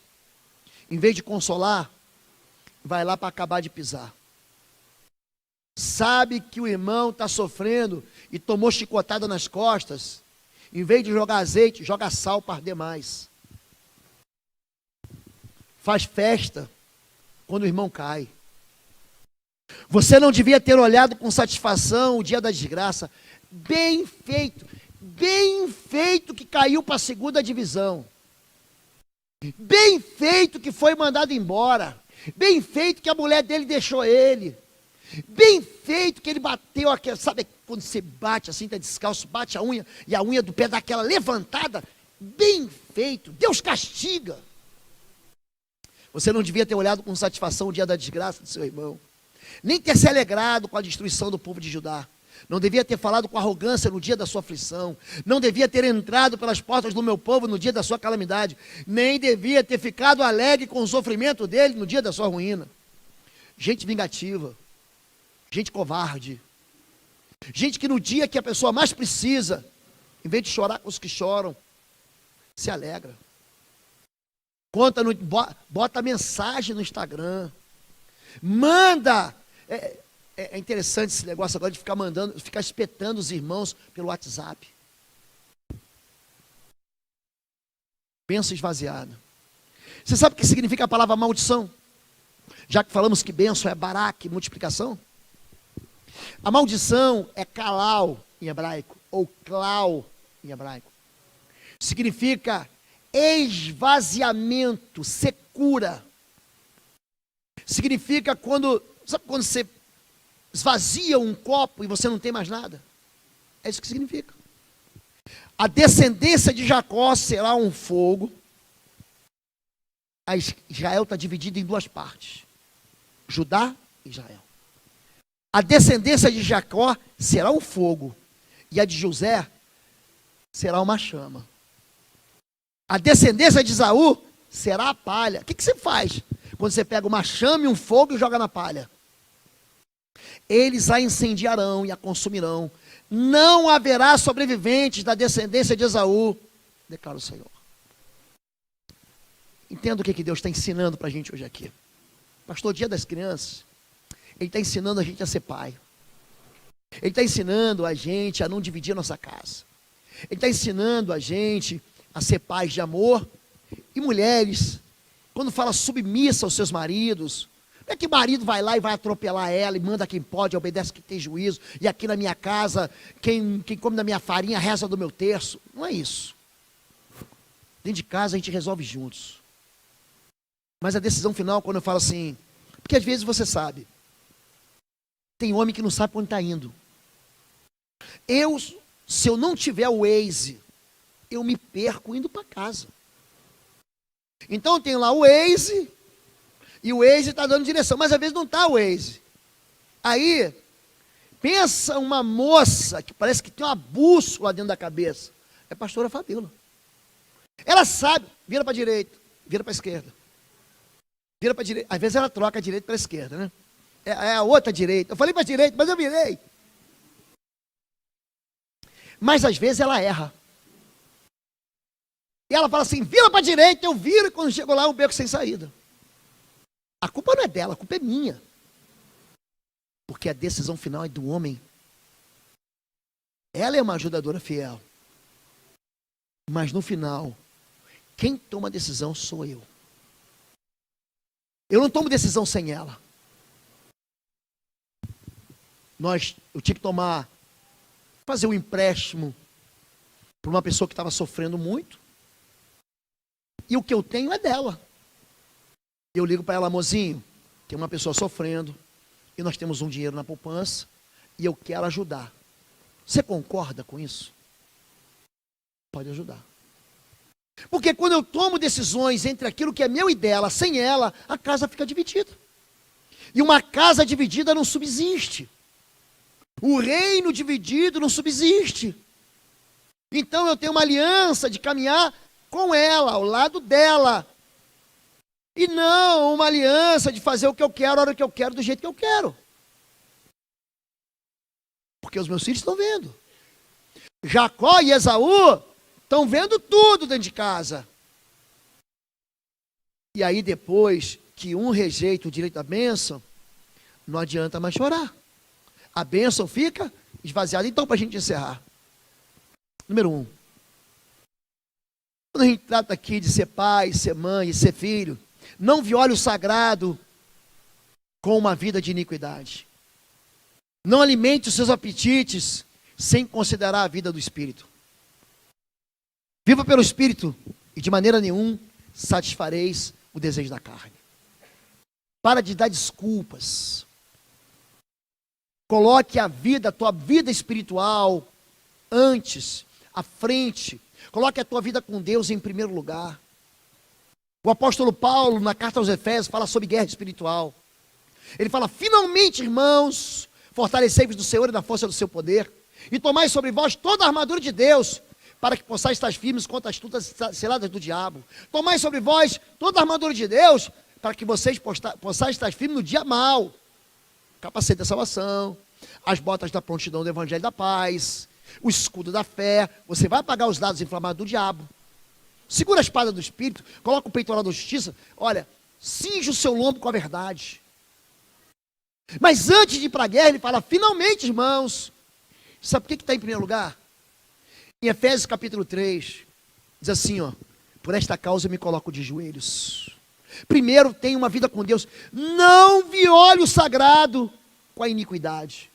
em vez de consolar, vai lá para acabar de pisar. Sabe que o irmão está sofrendo e tomou chicotada nas costas, em vez de jogar azeite, joga sal para arder mais. Faz festa quando o irmão cai. Você não devia ter olhado com satisfação o dia da desgraça. Bem feito que caiu para a segunda divisão. Bem feito que foi mandado embora. Bem feito que a mulher dele deixou ele. Bem feito que ele bateu aquela, sabe quando você bate assim, está descalço, bate a unha e a unha do pé dá aquela levantada. Bem feito, Deus castiga. Você não devia ter olhado com satisfação o dia da desgraça do seu irmão, nem ter se alegrado com a destruição do povo de Judá. Não devia ter falado com arrogância no dia da sua aflição. Não devia ter entrado pelas portas do meu povo no dia da sua calamidade. Nem devia ter ficado alegre com o sofrimento dele no dia da sua ruína. Gente vingativa. Gente covarde. Gente que no dia que a pessoa mais precisa, em vez de chorar com os que choram, se alegra. Bota mensagem no Instagram. Manda. É interessante esse negócio agora de ficar espetando os irmãos pelo WhatsApp. Bênção esvaziada. Você sabe o que significa a palavra maldição? Já que falamos que bênção é baraque, multiplicação. A maldição é kalal em hebraico, ou klau em hebraico. Significa esvaziamento, secura. Significa sabe quando você esvazia um copo e você não tem mais nada? É isso que significa. A descendência de Jacó será um fogo. Israel está dividido em duas partes: Judá e Israel. A descendência de Jacó será um fogo, e a de José será uma chama. A descendência de Esaú será a palha. O que você faz quando você pega uma chama e um fogo e joga na palha? Eles a incendiarão e a consumirão. Não haverá sobreviventes da descendência de Esaú, declara o Senhor. Entenda o que Deus está ensinando para a gente hoje aqui. Pastor, Dia das Crianças, Ele está ensinando a gente a ser pai. Ele está ensinando a gente a não dividir a nossa casa. Ele está ensinando a gente a ser pais de amor. E mulheres, quando fala submissa aos seus maridos, não é que o marido vai lá e vai atropelar ela e manda quem pode, obedece quem tem juízo, e aqui na minha casa, quem come da minha farinha reza do meu terço. Não é isso. Dentro de casa a gente resolve juntos. Mas a decisão final, quando eu falo assim, porque às vezes você sabe, tem homem que não sabe para onde está indo. Se eu não tiver o Waze, eu me perco indo para casa. Então tem lá o Waze, e o Waze está dando direção, mas às vezes não está o Waze. Aí, pensa uma moça que parece que tem uma bússola dentro da cabeça. É a pastora Fabíola. Ela sabe, vira para a direita, vira para a esquerda. Vira para a direita, às vezes ela troca a direita para a esquerda, né? É a outra direita. Eu falei para a direita, mas eu virei. Mas às vezes ela erra. E ela fala assim, vira para a direita, eu viro, e quando chego lá, um beco sem saída. A culpa não é dela, a culpa é minha. Porque a decisão final é do homem. Ela é uma ajudadora fiel. Mas no final, quem toma a decisão sou eu. Eu não tomo decisão sem ela. Eu tinha que fazer um empréstimo para uma pessoa que estava sofrendo muito. E o que eu tenho é dela. Eu ligo para ela, mozinho, tem uma pessoa sofrendo, e nós temos um dinheiro na poupança, e eu quero ajudar. Você concorda com isso? Pode ajudar. Porque quando eu tomo decisões entre aquilo que é meu e dela, sem ela, a casa fica dividida. E uma casa dividida não subsiste. O reino dividido não subsiste. Então eu tenho uma aliança de caminhar com ela, ao lado dela. E não uma aliança de fazer o que eu quero, a hora que eu quero, do jeito que eu quero. Porque os meus filhos estão vendo. Jacó e Esaú estão vendo tudo dentro de casa. E aí depois que um rejeita o direito da bênção, não adianta mais chorar. A bênção fica esvaziada. Então, para a gente encerrar. Número 1. Quando a gente trata aqui de ser pai, ser mãe e ser filho, não viole o sagrado com uma vida de iniquidade. Não alimente os seus apetites sem considerar a vida do Espírito. Viva pelo Espírito e de maneira nenhuma satisfareis o desejo da carne. Para de dar desculpas. Coloque a tua vida espiritual antes, à frente. Coloque a tua vida com Deus em primeiro lugar. O apóstolo Paulo, na carta aos Efésios, fala sobre guerra espiritual. Ele fala, finalmente, irmãos, fortalecei-vos do Senhor e da força do seu poder, e tomai sobre vós toda a armadura de Deus, para que possais estar firmes contra as astutas ciladas do diabo. Tomai sobre vós toda a armadura de Deus, para que vocês possais estar firmes no dia mau. Capacete da salvação, as botas da prontidão do evangelho da paz, o escudo da fé. Você vai apagar os dados inflamados do diabo. Segura a espada do Espírito, coloca o peitoral da justiça. Olha, cinge o seu lombo com a verdade. Mas antes de ir para a guerra, ele fala, finalmente, irmãos. Sabe por que está em primeiro lugar? Em Efésios capítulo 3, diz assim, ó, por esta causa eu me coloco de joelhos. Primeiro, tenha uma vida com Deus. Não viole o sagrado com a iniquidade.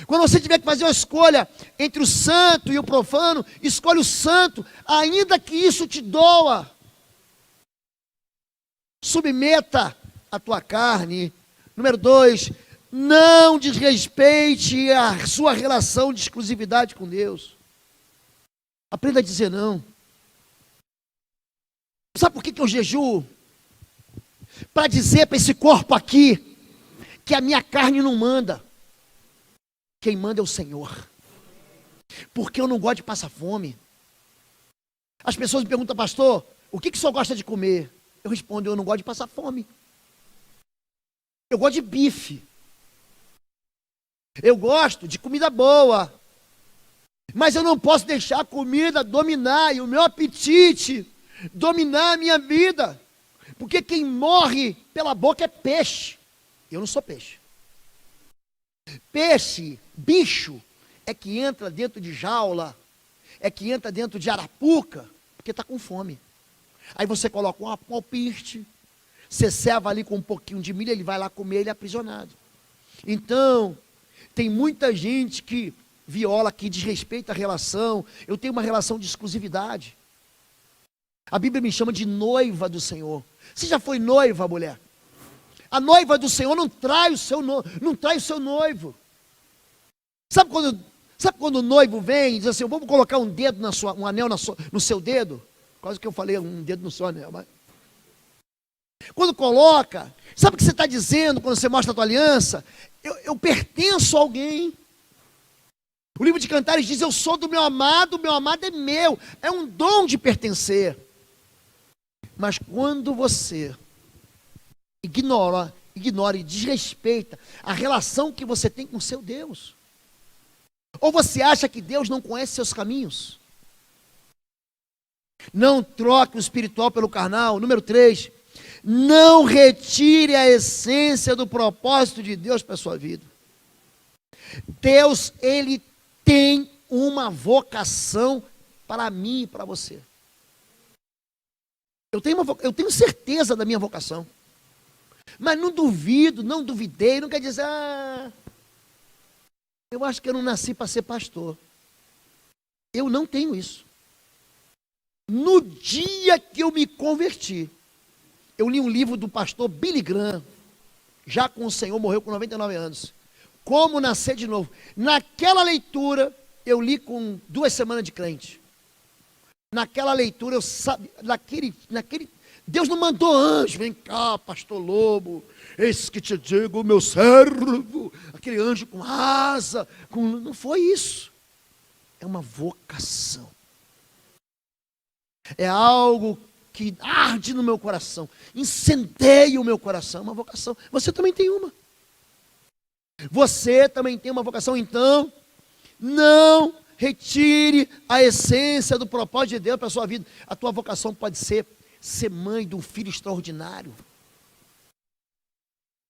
Quando você tiver que fazer uma escolha entre o santo e o profano, escolhe o santo, ainda que isso te doa. Submeta a tua carne. Número 2, não desrespeite a sua relação de exclusividade com Deus. Aprenda a dizer não. Sabe por que eu jejuo? Para dizer para esse corpo aqui, que a minha carne não manda. Quem manda é o Senhor. Porque eu não gosto de passar fome. As pessoas me perguntam, pastor, o que o senhor gosta de comer? Eu respondo, eu não gosto de passar fome. Eu gosto de bife. Eu gosto de comida boa. Mas eu não posso deixar a comida dominar e o meu apetite dominar a minha vida. Porque quem morre pela boca é peixe. Eu não sou peixe. Peixe, bicho, é que entra dentro de jaula, é que entra dentro de arapuca, porque está com fome. Aí você coloca um alpiste, você serva ali com um pouquinho de milho, ele vai lá comer, ele é aprisionado. Então, tem muita gente que viola, que desrespeita a relação. Eu tenho uma relação de exclusividade. A Bíblia me chama de noiva do Senhor. Você já foi noiva, mulher? A noiva do Senhor não trai o seu noivo. Sabe quando o noivo vem e diz assim, vamos colocar um anel no seu dedo? Quase que eu falei um dedo no seu anel, mas... Quando coloca, sabe o que você está dizendo quando você mostra a tua aliança? Eu pertenço a alguém. O livro de Cantares diz, eu sou do meu amado é meu. É um dom de pertencer. Mas quando você ignora e desrespeita a relação que você tem com seu Deus, ou você acha que Deus não conhece seus caminhos, não troque o espiritual pelo carnal. Número 3, não retire a essência do propósito de Deus para a sua vida. Deus, Ele tem uma vocação para mim e para você. Eu tenho certeza da minha vocação. Mas não duvidei, não quer dizer, eu acho que eu não nasci para ser pastor. Eu não tenho isso. No dia que eu me converti, eu li um livro do pastor Billy Graham, já com o Senhor, morreu com 99 anos. Como nascer de novo. Naquela leitura, eu li com 2 semanas de crente. Naquela leitura, eu sabia, Deus não mandou anjo, vem cá, pastor Lobo, eis que te digo, meu servo, aquele anjo com asa, não foi isso. É uma vocação. É algo que arde no meu coração, incendeia o meu coração, uma vocação. Você também tem uma. Você também tem uma vocação, então, não retire a essência do propósito de Deus para a sua vida. A tua vocação pode ser mãe de um filho extraordinário.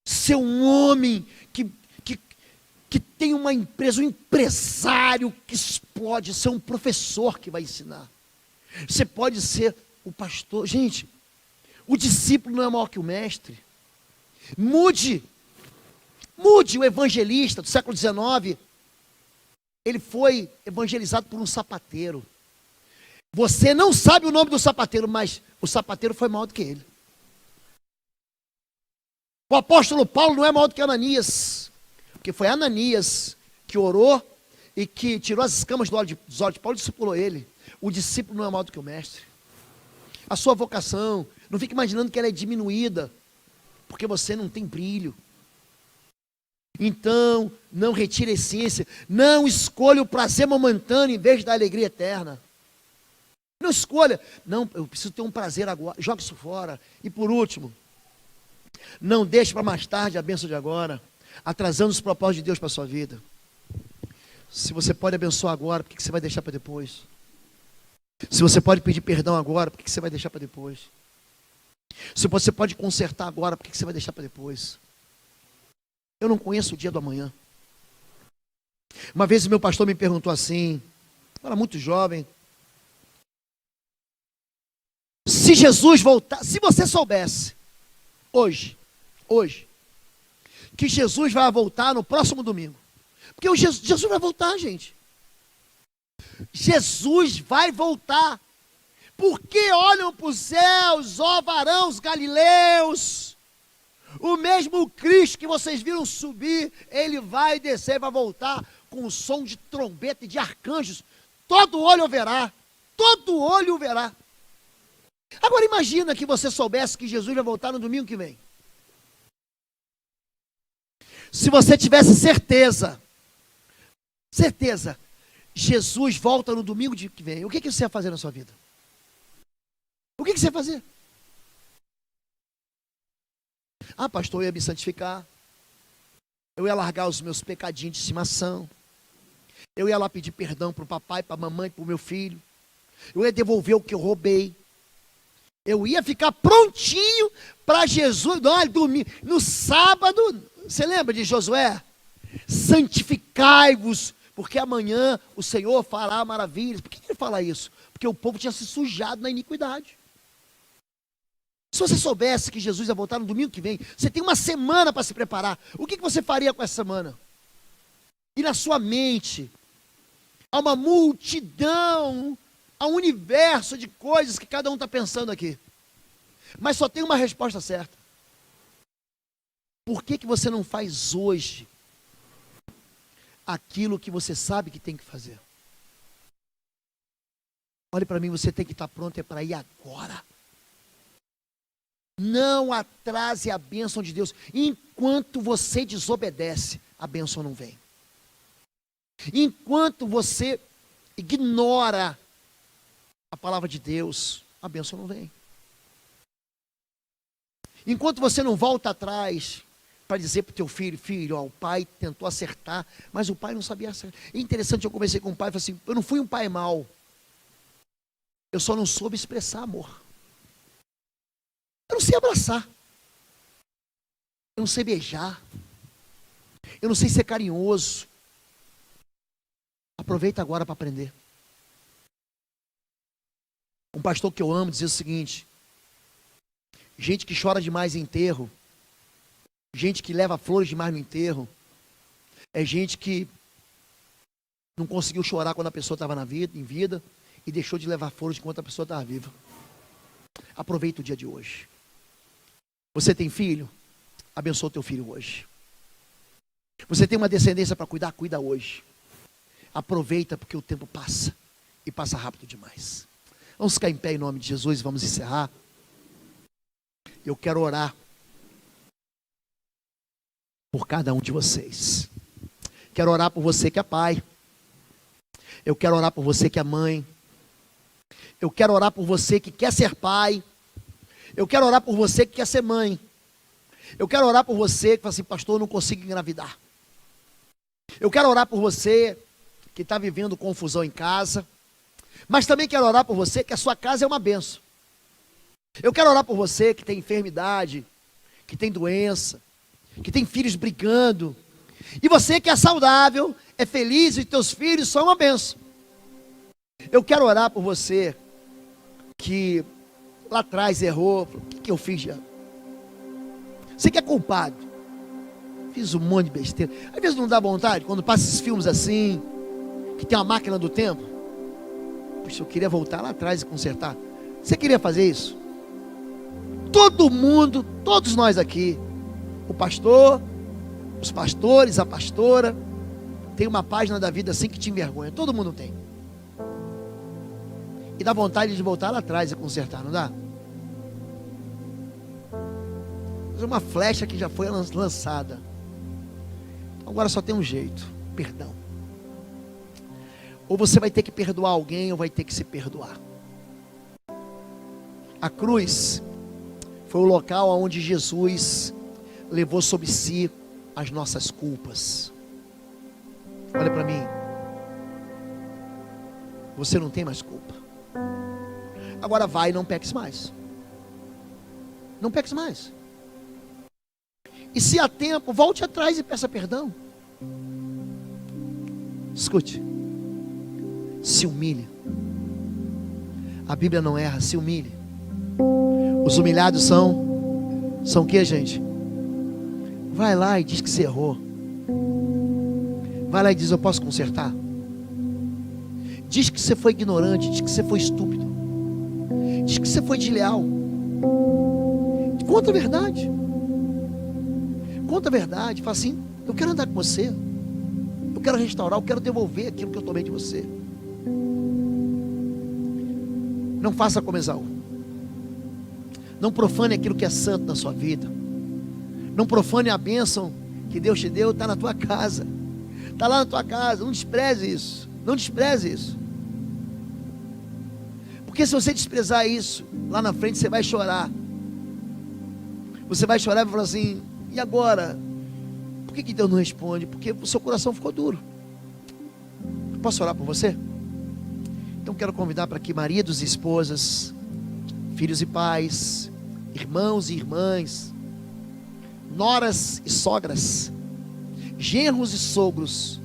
Ser um homem que tem uma empresa, um empresário que explode, ser um professor que vai ensinar. Você pode ser o pastor. Gente, o discípulo não é maior que o mestre. Mude o evangelista do século XIX. Ele foi evangelizado por um sapateiro. Você não sabe o nome do sapateiro, mas o sapateiro foi maior do que ele. O apóstolo Paulo não é maior do que Ananias, porque foi Ananias que orou e que tirou as escamas dos olhos de Paulo e discipulou ele. O discípulo não é maior do que o mestre. A sua vocação, não fique imaginando que ela é diminuída, porque você não tem brilho. Então, não retire a essência, não escolha o prazer momentâneo em vez da alegria eterna. Não escolha, não, eu preciso ter um prazer agora, joga isso fora. E por último, não deixe para mais tarde a bênção de agora, atrasando os propósitos de Deus para a sua vida. Se você pode abençoar agora, por que você vai deixar para depois? Se você pode pedir perdão agora, por que você vai deixar para depois? Se você pode consertar agora, por que você vai deixar para depois? Eu não conheço o dia do amanhã. Uma vez o meu pastor me perguntou assim, eu era muito jovem, se Jesus voltar, se você soubesse, hoje, que Jesus vai voltar no próximo domingo, porque Jesus vai voltar, gente. Jesus vai voltar, porque olham para os céus, ó varãos galileus, o mesmo Cristo que vocês viram subir, ele vai descer, vai voltar com o som de trombeta e de arcanjos, todo olho o verá, todo olho o verá. Agora imagina que você soubesse que Jesus vai voltar no domingo que vem. Se você tivesse certeza, Jesus volta no domingo que vem, o que você ia fazer na sua vida? O que você ia fazer? Ah, pastor, eu ia me santificar, eu ia largar os meus pecadinhos de estimação, eu ia lá pedir perdão para o papai, para a mamãe, para o meu filho, eu ia devolver o que eu roubei, eu ia ficar prontinho para Jesus, domingo, no sábado, você lembra de Josué? Santificai-vos, porque amanhã o Senhor fará maravilhas. Por que ele fala isso? Porque porque o povo tinha se sujado na iniquidade. Se você soubesse que Jesus ia voltar no domingo que vem, você tem uma semana para se preparar. O que você faria com essa semana? E na sua mente, há uma multidão, há um universo de coisas que cada um está pensando aqui. Mas só tem uma resposta certa. Por que você não faz hoje aquilo que você sabe que tem que fazer? Olhe para mim, você tem que estar pronto, é para ir agora. Não atrase a bênção de Deus. Enquanto você desobedece, a bênção não vem. Enquanto você ignora a palavra de Deus, a bênção não vem. Enquanto você não volta atrás para dizer para o teu filho, filho, ó, o pai tentou acertar, mas o pai não sabia acertar. É interessante, eu conversei com o pai e falei assim, eu não fui um pai mau, eu só não soube expressar amor. Eu não sei abraçar, eu não sei beijar, eu não sei ser carinhoso. Aproveita agora para aprender. Um pastor que eu amo dizia o seguinte: gente que chora demais em enterro, gente que leva flores demais no enterro, é gente que não conseguiu chorar quando a pessoa estava em vida e deixou de levar flores enquanto a pessoa estava viva. Aproveita o dia de hoje. Você tem filho? Abençoa o teu filho hoje. Você tem uma descendência para cuidar? Cuida hoje. Aproveita, porque o tempo passa e passa rápido demais. Vamos ficar em pé em nome de Jesus e vamos encerrar. Eu quero orar por cada um de vocês. Quero orar por você que é pai. Eu quero orar por você que é mãe. Eu quero orar por você que quer ser pai. Eu quero orar por você que quer ser mãe. Eu quero orar por você que fala assim, pastor, eu não consigo engravidar. Eu quero orar por você que está vivendo confusão em casa. Mas também quero orar por você que a sua casa é uma bênção. Eu quero orar por você que tem enfermidade, que tem doença, que tem filhos brigando. E você que é saudável, é feliz e teus filhos são uma bênção. Eu quero orar por você que lá atrás errou. O que eu fiz já? Você que é culpado. Fiz um monte de besteira. Às vezes não dá vontade, quando passa esses filmes assim, que tem uma máquina do tempo. Puxa, eu queria voltar lá atrás e consertar. Você queria fazer isso? Todo mundo, todos nós aqui, o pastor, os pastores, a pastora, tem uma página da vida assim que te envergonha. Todo mundo tem. E dá vontade de voltar lá atrás e consertar, não dá? Mas uma flecha que já foi lançada. Agora só tem um jeito: perdão. Ou você vai ter que perdoar alguém, ou vai ter que se perdoar. A cruz foi o local onde Jesus levou sobre si as nossas culpas. Olha para mim. Você não tem mais culpa. Agora vai e não peques mais. Não peques mais. E se há tempo, volte atrás e peça perdão. Escute. Se humilhe. A Bíblia não erra, se humilhe. Os humilhados são o que, gente? Vai lá e diz que você errou. Vai lá e diz, eu posso consertar. Diz que você foi ignorante, diz que você foi estúpido, diz que você foi desleal. Conta a verdade. Conta a verdade. Fala assim, eu quero andar com você, eu quero restaurar, eu quero devolver aquilo que eu tomei de você. Não faça como Esaú. Não profane aquilo que é santo na sua vida. Não profane a bênção que Deus te deu, está na tua casa. Está lá na tua casa. Não despreze isso. Não despreze isso. Porque se você desprezar isso, lá na frente você vai chorar. Você vai chorar e vai falar assim, e agora? Por que Deus não responde? Porque o seu coração ficou duro. Posso orar por você? Então quero convidar para que maridos e esposas, filhos e pais, irmãos e irmãs, noras e sogras, genros e sogros,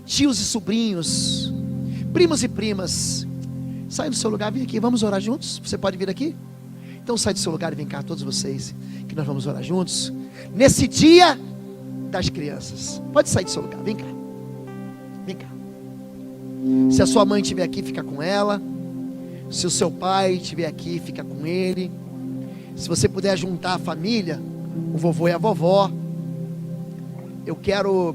tios e sobrinhos, primos e primas, Sai do seu lugar, vem aqui, vamos orar juntos. Você pode vir aqui? Então sai do seu lugar e vem cá, todos vocês, que nós vamos orar juntos nesse dia das crianças. Pode sair do seu lugar, vem cá. Vem cá. Se a sua mãe estiver aqui, fica com ela. Se o seu pai estiver aqui, fica com ele. Se você puder juntar a família, o vovô e a vovó, eu quero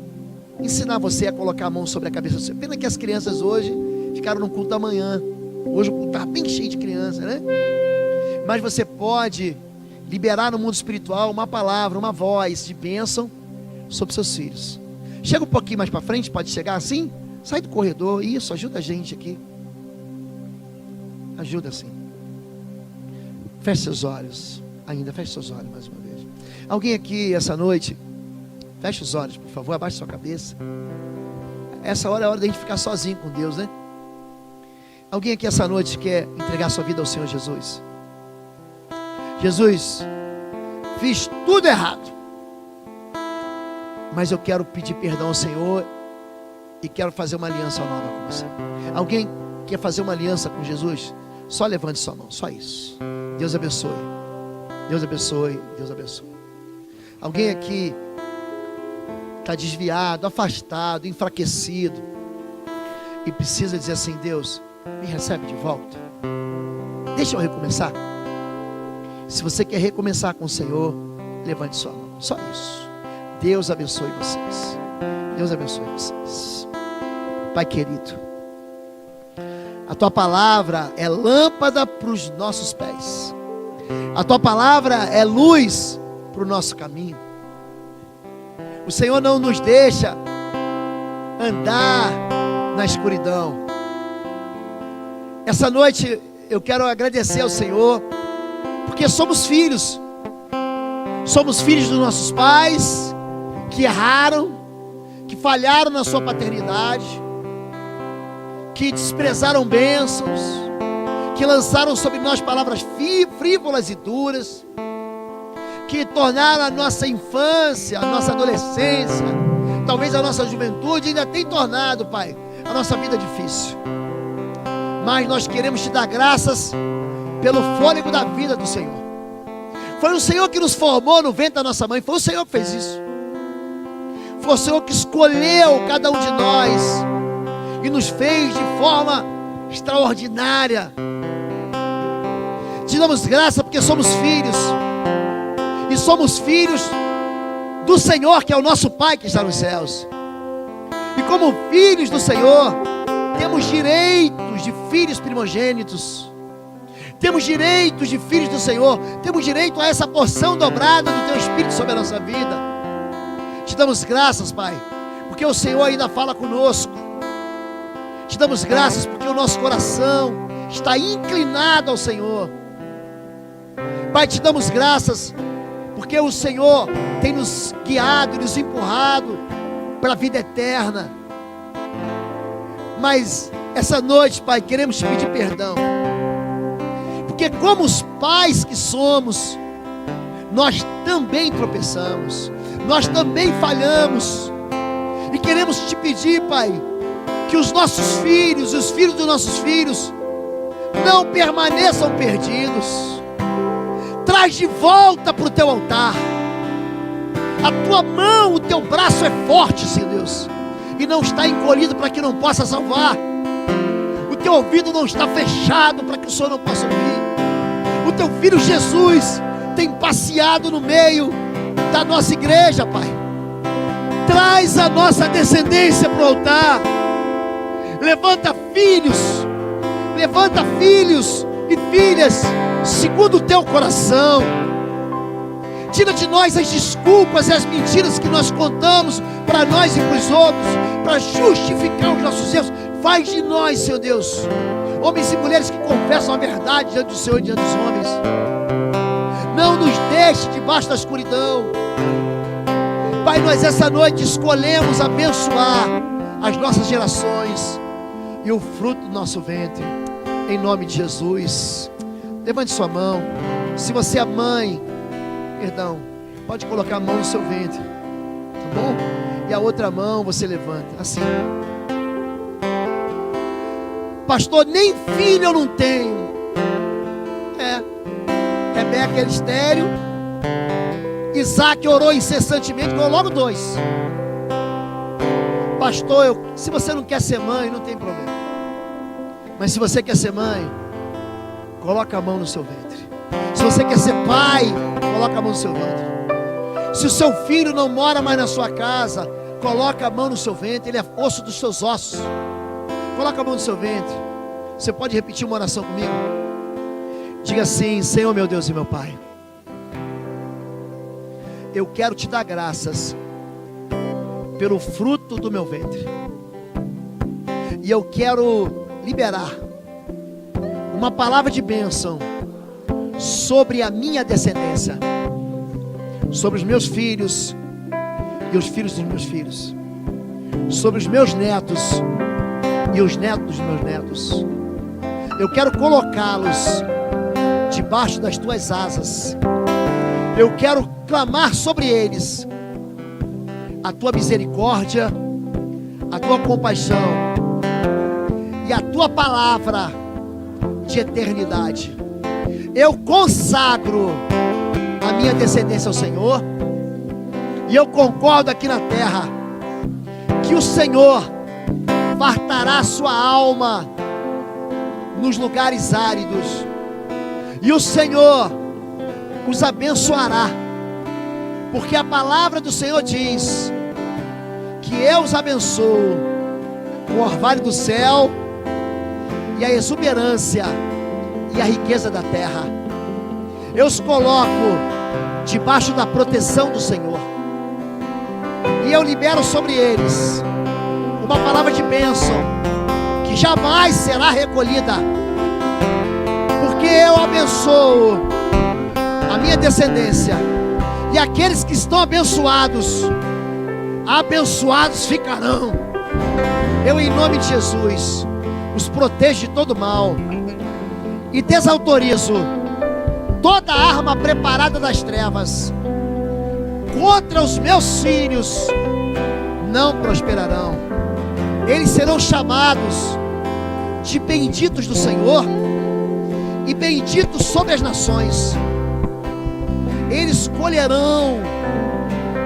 ensinar você a colocar a mão sobre a cabeça do seu. Pena que as crianças hoje ficaram no culto da manhã. Hoje o culto está bem cheio de crianças, né? Mas você pode liberar no mundo espiritual uma palavra, uma voz de bênção sobre seus filhos. Chega um pouquinho mais para frente, pode chegar assim? Sai do corredor, isso, ajuda a gente aqui. Ajuda assim. Feche seus olhos. Ainda, feche seus olhos mais uma vez. Alguém aqui essa noite, feche os olhos, por favor, abaixe sua cabeça. Essa hora é a hora da gente ficar sozinho com Deus, né? Alguém aqui essa noite quer entregar sua vida ao Senhor Jesus? Jesus, fiz tudo errado, mas eu quero pedir perdão ao Senhor e quero fazer uma aliança nova com você. Alguém quer fazer uma aliança com Jesus? Só levante sua mão, só isso. Deus abençoe. Deus abençoe. Deus abençoe. Alguém aqui está desviado, afastado, enfraquecido e precisa dizer assim: Deus, me recebe de volta. Deixa eu recomeçar. Se você quer recomeçar com o Senhor, levante sua mão, só isso. Deus abençoe vocês. Deus abençoe vocês. Pai querido, a Tua palavra é lâmpada para os nossos pés. A Tua palavra é luz para o nosso caminho. O Senhor não nos deixa andar na escuridão. Essa noite eu quero agradecer ao Senhor, porque somos filhos dos nossos pais, que erraram, que falharam na sua paternidade, que desprezaram bênçãos, que lançaram sobre nós palavras frívolas e duras, que tornaram a nossa infância, a nossa adolescência, talvez a nossa juventude, ainda tem tornado, Pai, a nossa vida difícil. Mas nós queremos te dar graças pelo fôlego da vida do Senhor. Foi o Senhor que nos formou no ventre da nossa mãe. Foi o Senhor que fez isso. Foi o Senhor que escolheu cada um de nós e nos fez de forma extraordinária. Te damos graça porque somos filhos, e somos filhos do Senhor, que é o nosso Pai que está nos céus. E como filhos do Senhor, temos direitos de filhos primogênitos, temos direitos de filhos do Senhor, temos direito a essa porção dobrada do Teu Espírito sobre a nossa vida. Te damos graças, Pai, porque o Senhor ainda fala conosco. Te damos graças porque o nosso coração está inclinado ao Senhor. Pai, te damos graças porque o Senhor tem nos guiado e nos empurrado para a vida eterna. Mas essa noite, Pai, queremos te pedir perdão, porque como os pais que somos, nós também tropeçamos, nós também falhamos, e queremos te pedir, Pai, que os nossos filhos e os filhos dos nossos filhos não permaneçam perdidos. Traz de volta para o Teu altar. A Tua mão, o Teu braço é forte, Senhor Deus, e não está encolhido para que não possa salvar. O Teu ouvido não está fechado para que o Senhor não possa ouvir. O Teu Filho Jesus tem passeado no meio da nossa igreja, Pai. Traz a nossa descendência para o altar. Levanta filhos e filhas segundo o Teu coração. Tira de nós as desculpas e as mentiras que nós contamos para nós e para os outros, para justificar os nossos erros. Faz de nós, Senhor Deus, homens e mulheres que confessam a verdade diante do Senhor e diante dos homens. Não nos deixe debaixo da escuridão. Pai, nós essa noite escolhemos abençoar as nossas gerações e o fruto do nosso ventre, em nome de Jesus. Levante sua mão. Se você é mãe, pode colocar a mão no seu ventre, tá bom? E a outra mão você levanta, assim. Pastor, nem filho eu não tenho. Rebeca era estéril. Isaac orou incessantemente, ganhou logo 2. Pastor, se você não quer ser mãe, não tem problema. Mas se você quer ser mãe, coloca a mão no seu ventre. Se você quer ser pai, coloca a mão no seu ventre. Se o seu filho não mora mais na sua casa, coloca a mão no seu ventre. Ele é osso dos seus ossos. Coloca a mão no seu ventre. Você pode repetir uma oração comigo? Diga assim: Senhor meu Deus e meu Pai, eu quero te dar graças pelo fruto do meu ventre. E eu quero liberar uma palavra de bênção sobre a minha descendência, sobre os meus filhos e os filhos dos meus filhos, sobre os meus netos e os netos dos meus netos. Eu quero colocá-los debaixo das tuas asas. Eu quero clamar sobre eles a tua misericórdia, a tua compaixão e a tua palavra de eternidade. Eu consagro a minha descendência ao Senhor, e eu concordo aqui na terra que o Senhor fartará a sua alma nos lugares áridos, e o Senhor os abençoará, porque a palavra do Senhor diz que eu os abençoo com o orvalho do céu e a exuberância e a riqueza da terra. Eu os coloco debaixo da proteção do Senhor, e eu libero sobre eles uma palavra de bênção que jamais será recolhida, porque eu abençoo a minha descendência, e aqueles que estão abençoados, abençoados ficarão. Eu, em nome de Jesus, os protejo de todo mal e desautorizo toda arma preparada das trevas contra os meus filhos. Não prosperarão. Eles serão chamados de benditos do Senhor e benditos sobre as nações. Eles colherão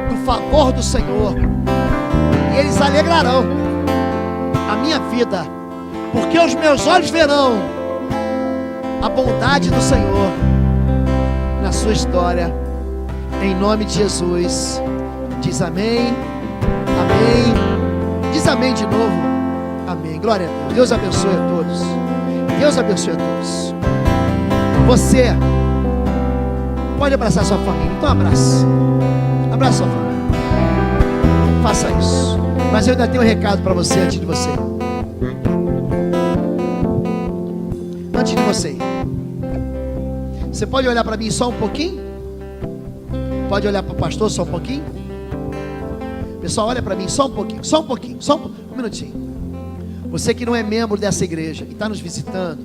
do favor do Senhor, e eles alegrarão a minha vida, porque os meus olhos verão a bondade do Senhor na sua história. Em nome de Jesus, diz amém, amém, diz amém de novo, amém. Glória a Deus. Deus abençoe a todos. Deus abençoe a todos. Você pode abraçar sua família, então abraça sua família, faça isso. Mas eu ainda tenho um recado para você antes de você ir. Antes de você ir, você pode olhar para mim só um pouquinho? Pode olhar para o pastor só um pouquinho? Pessoal, olha para mim só um pouquinho, um minutinho. Você que não é membro dessa igreja e está nos visitando,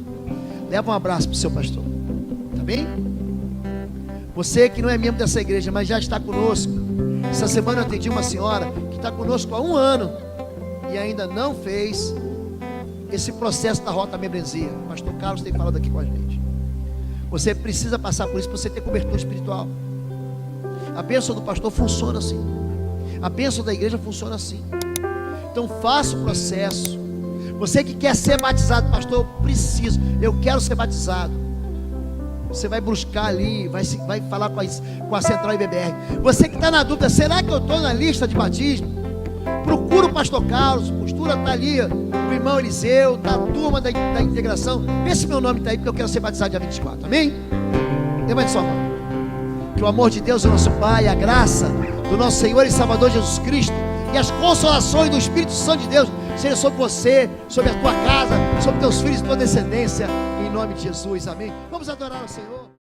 leva um abraço para o seu pastor, tá bem? Você que não é membro dessa igreja, mas já está conosco. Essa semana eu atendi uma senhora que está conosco há 1 ano e ainda não fez esse processo da rota membresia. O pastor Carlos tem falado aqui com a gente. Você precisa passar por isso para você ter cobertura espiritual. A bênção do pastor funciona assim. A bênção da igreja funciona assim. Então faça o processo. Você que quer ser batizado, pastor, eu quero ser batizado. Você vai buscar ali, vai falar com a Central IBBR. Você que está na dúvida, será que eu estou na lista de batismo? Procura o pastor Carlos, postura está ali, o irmão Eliseu, da turma da integração. Vê se meu nome está aí, porque eu quero ser batizado dia 24, amém? Levante sua mão. Que o amor de Deus, o nosso Pai, a graça do nosso Senhor e Salvador Jesus Cristo e as consolações do Espírito Santo de Deus seja sobre você, sobre a tua casa, sobre teus filhos e tua descendência, em nome de Jesus, amém? Vamos adorar ao Senhor.